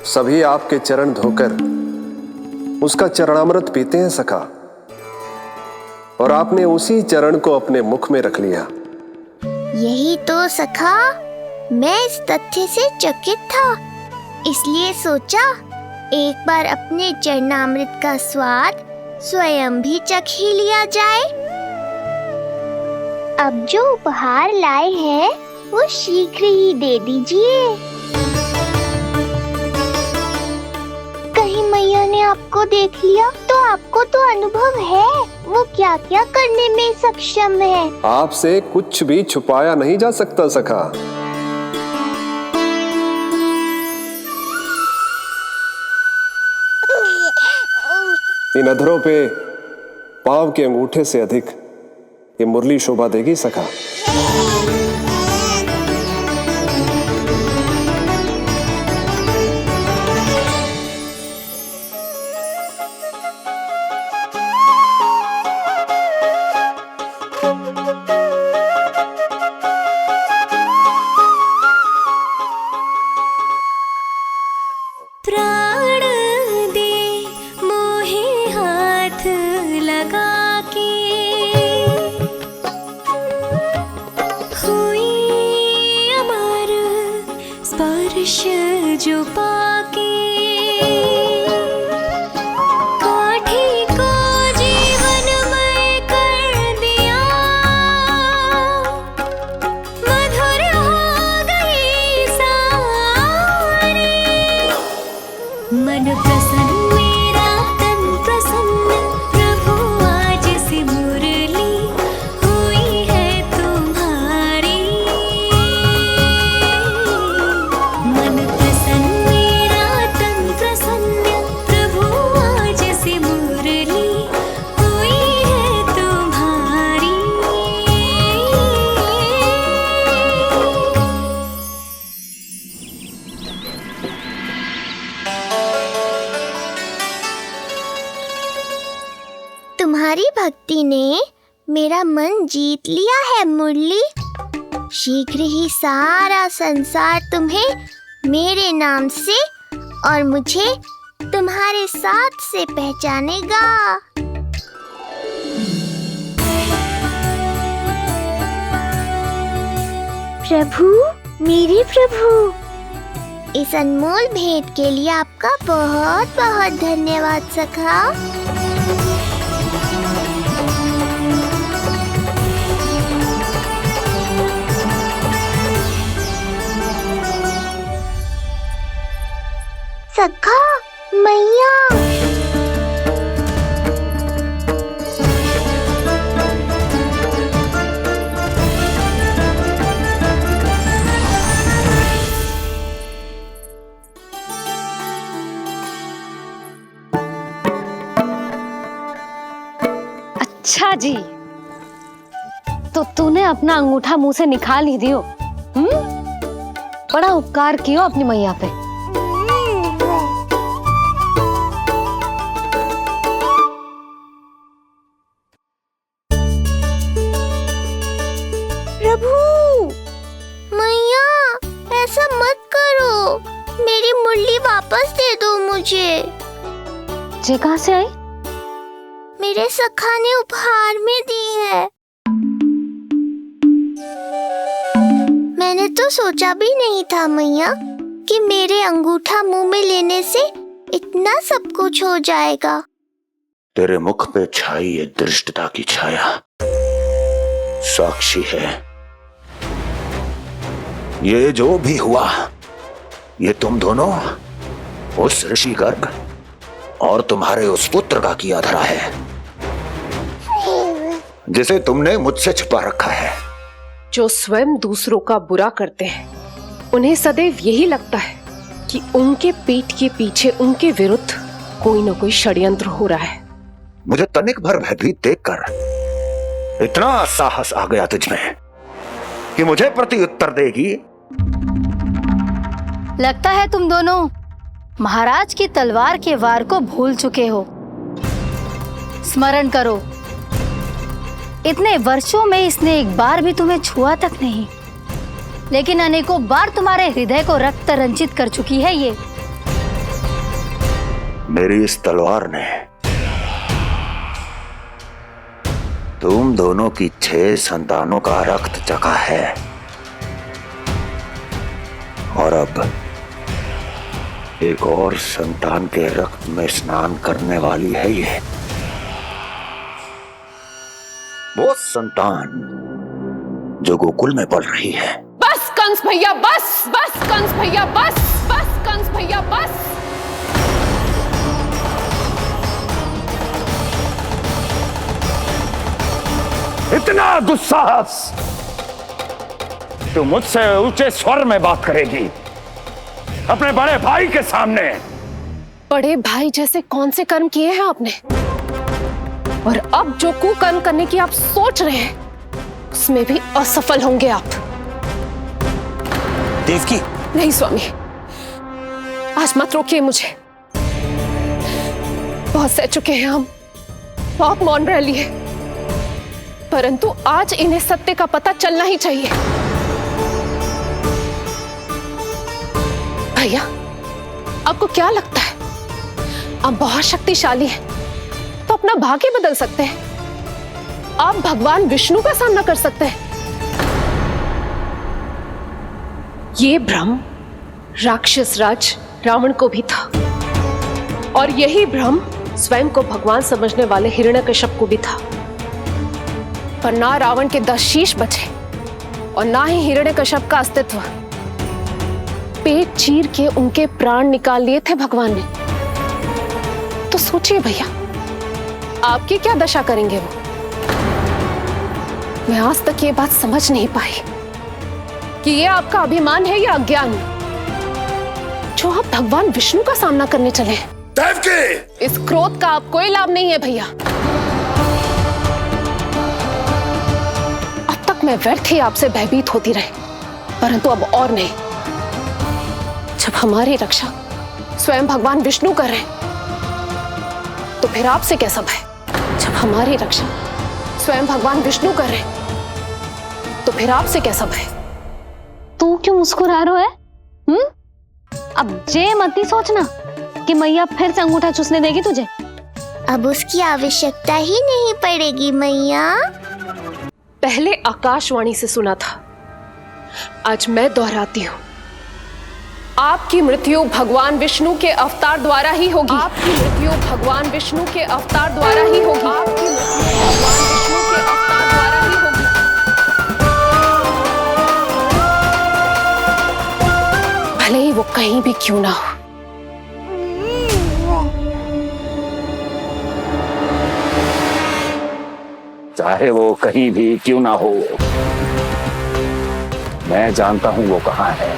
सभी आपके चरण धोकर उसका चरणामृत पीते हैं सखा, और आपने उसी चरण को अपने मुख में रख लिया। यही तो सखा, मैं इस तथ्य से चकित था, इसलिए सोचा एक बार अपने चरणामृत का स्वाद स्वयं भी चख ही लिया जाए। अब जो उपहार लाए हैं वो शीघ्र ही दे दीजिए। कहीं मैया ने आपको देख लिया तो आपको तो अनुभव है वो क्या क्या करने में सक्षम है। आपसे कुछ भी छुपाया नहीं जा सकता सखा। इन अधरों पे पांव के अंगूठे से अधिक ये मुरली शोभा देगी सखा। प्राण दे मोहे हाथ लगा के, हुई अमर स्पर्श जो पाके, काठी को जीवनमय कर दिया, मधुर हो गई सारी। मन प्रसन्न मेरा तन प्रसन्न, प्रभु आज से मुरली हुई है तुम्हारी। मन प्रसन्न मेरा तन प्रसन्न, प्रभु आज से मुरली हुई है तुम्हारी। तुम्हारी भक्ति ने मेरा मन जीत लिया है मुरली। शीघ्र ही सारा संसार तुम्हें मेरे नाम से और मुझे तुम्हारे साथ से पहचानेगा। प्रभु, मेरे प्रभु, इस अनमोल भेंट के लिए आपका बहुत बहुत धन्यवाद सखा। सखा, मैया, जी, तो तूने अपना अंगूठा मुंह से निकाल ही दियो। बड़ा उपकार कियो अपनी मैया पे। प्रभु, मैया ऐसा मत करो, मेरी मुरली वापस दे दो मुझे। ये कहाँ से आई? मेरे सखा ने उपहार में दी है। मैंने तो सोचा भी नहीं था मैया कि मेरे अंगूठा मुंह में लेने से इतना सब कुछ हो जाएगा। तेरे मुख पे छाई ये दृष्टता की छाया साक्षी है। ये जो भी हुआ, ये तुम दोनों, उस ऋषि गर्ग और तुम्हारे उस पुत्र का किया धरा है, जिसे तुमने मुझसे छुपा रखा है। जो स्वयं दूसरों का बुरा करते हैं, उन्हें सदैव यही लगता है कि उनके पीठ के पीछे उनके विरुद्ध कोई न कोई षड्यंत्र हो रहा है। मुझे तनिक भर भयभीत देखकर इतना साहस आ गया तुझमें कि मुझे प्रति उत्तर देगी। लगता है तुम दोनों महाराज की तलवार के वार को भूल चुके हो। स्मरण करो, इतने वर्षों में इसने एक बार भी तुम्हें छुआ तक नहीं, लेकिन अनेकों बार तुम्हारे हृदय को रक्त रंजित कर चुकी है ये। मेरी इस तलवार ने तुम दोनों की 6 संतानों का रक्त चखा है, और अब एक और संतान के रक्त में स्नान करने वाली है ये। वो संतान जो गोकुल में पल रही है। बस कंस भैया बस, बस कंस भैया बस, बस कंस भैया बस। इतना दुस्साहस, तू मुझसे ऊंचे स्वर में बात करेगी अपने बड़े भाई के सामने? बड़े भाई जैसे कौन से कर्म किए हैं आपने? और अब जो कुकर्म करने की आप सोच रहे हैं, उसमें भी असफल होंगे आप। देवकी, नहीं स्वामी, आज मत रोकिए मुझे। बहुत सह चुके हैं हम, आप मौन रह लिए, परंतु आज इन्हें सत्य का पता चलना ही चाहिए। भैया, आपको क्या लगता है आप बहुत शक्तिशाली हैं, तो अपना भाग्य बदल सकते हैं? आप भगवान विष्णु का सामना कर सकते हैं। ये भ्रम राक्षस राज रावण को भी था, और यही भ्रम स्वयं को भगवान समझने वाले हिरण्यकश्यप को भी था। पर ना रावण के 10 शीश बचे और ना ही हिरण्यकश्यप का अस्तित्व। पेट चीर के उनके प्राण निकाल लिए थे भगवान ने। तो सोचिए भैया, आपकी क्या दशा करेंगे वो? मैं आज तक ये बात समझ नहीं पाई कि ये आपका अभिमान है या अज्ञान, जो आप भगवान विष्णु का सामना करने चले हैं। देवकी! इस क्रोध का आप कोई लाभ नहीं है भैया। अब तक मैं व्यर्थ ही आपसे भयभीत होती रही, परंतु अब और नहीं। जब हमारी रक्षा स्वयं भगवान विष्णु कर रहे हैं, तो फिर आपसे कैसा भय? जब हमारी रक्षा स्वयं भगवान विष्णु कर रहे हैं, तो फिर आपसे कैसा भय? तू क्यों मुस्कुरा रहा है? अब जे मत ही सोचना कि मैया फिर से अंगूठा चूसने देगी तुझे। अब उसकी आवश्यकता ही नहीं पड़ेगी मैया। पहले आकाशवाणी से सुना था, आज मैं दोहराती हूँ। आपकी मृत्यु भगवान विष्णु के अवतार द्वारा ही होगी। आपकी मृत्यु भगवान विष्णु के अवतार द्वारा ही होगी। आपकी मृत्यु भगवान विष्णु के अवतार द्वारा ही होगी। भले ही वो कहीं भी क्यों ना हो। चाहे वो कहीं भी क्यों ना हो, मैं जानता हूं वो कहां है।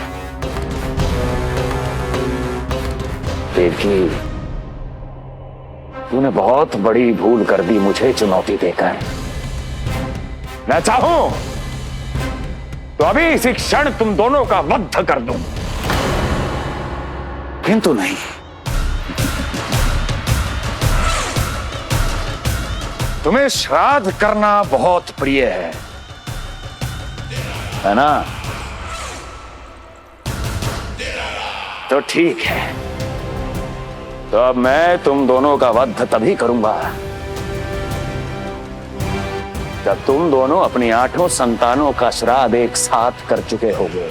देवकी, तूने बहुत बड़ी भूल कर दी मुझे चुनौती देकर। मैं चाहूं तो अभी इसी क्षण तुम दोनों का वध कर दूं, किंतु नहीं। तुम्हें श्राद्ध करना बहुत प्रिय है ना? तो ठीक है, तो अब मैं तुम दोनों का वध तभी करूंगा जब तुम दोनों अपनी 8 संतानों का श्राद्ध एक साथ कर चुके होगे।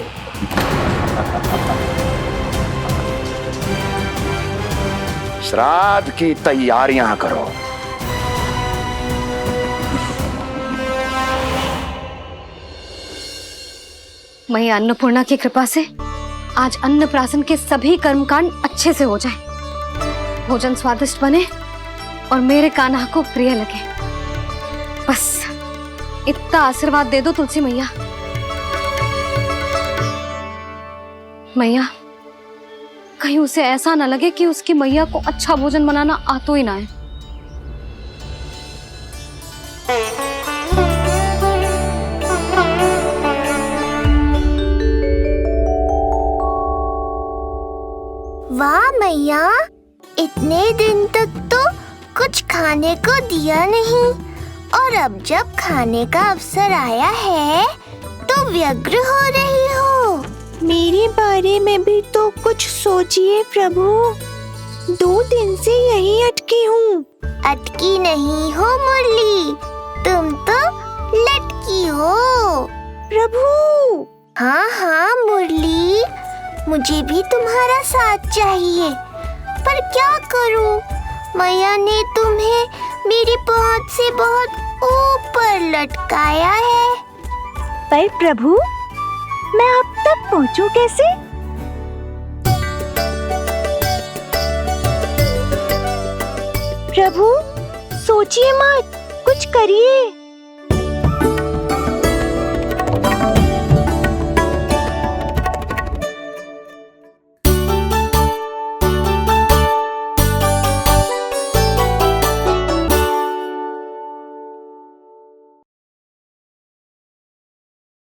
श्राद्ध की तैयारियां करो। मैया अन्नपूर्णा की कृपा से आज अन्नप्राशन के सभी कर्मकांड अच्छे से हो जाए, भोजन स्वादिष्ट बने और मेरे कान्हा को प्रिय लगे। बस इतना आशीर्वाद दे दो तुलसी मैया। मैया, कहीं उसे ऐसा ना लगे कि उसकी मैया को अच्छा भोजन बनाना आता ही ना है। वाह मैया, इतने दिन तक तो कुछ खाने को दिया नहीं, और अब जब खाने का अवसर आया है तो व्यग्र हो रही हो। मेरे बारे में भी तो कुछ सोचिए प्रभु, 2 दिन से यहीं अटकी हूँ। अटकी नहीं हो मुरली, तुम तो लटकी हो प्रभु। हाँ हाँ मुरली, मुझे भी तुम्हारा साथ चाहिए, पर क्या करूं? मैया ने तुम्हें मेरी पहुंच से बहुत ऊपर लटकाया है। पर प्रभु, मैं अब तक पहुंचूं कैसे? प्रभु, सोचिए मत, कुछ करिए।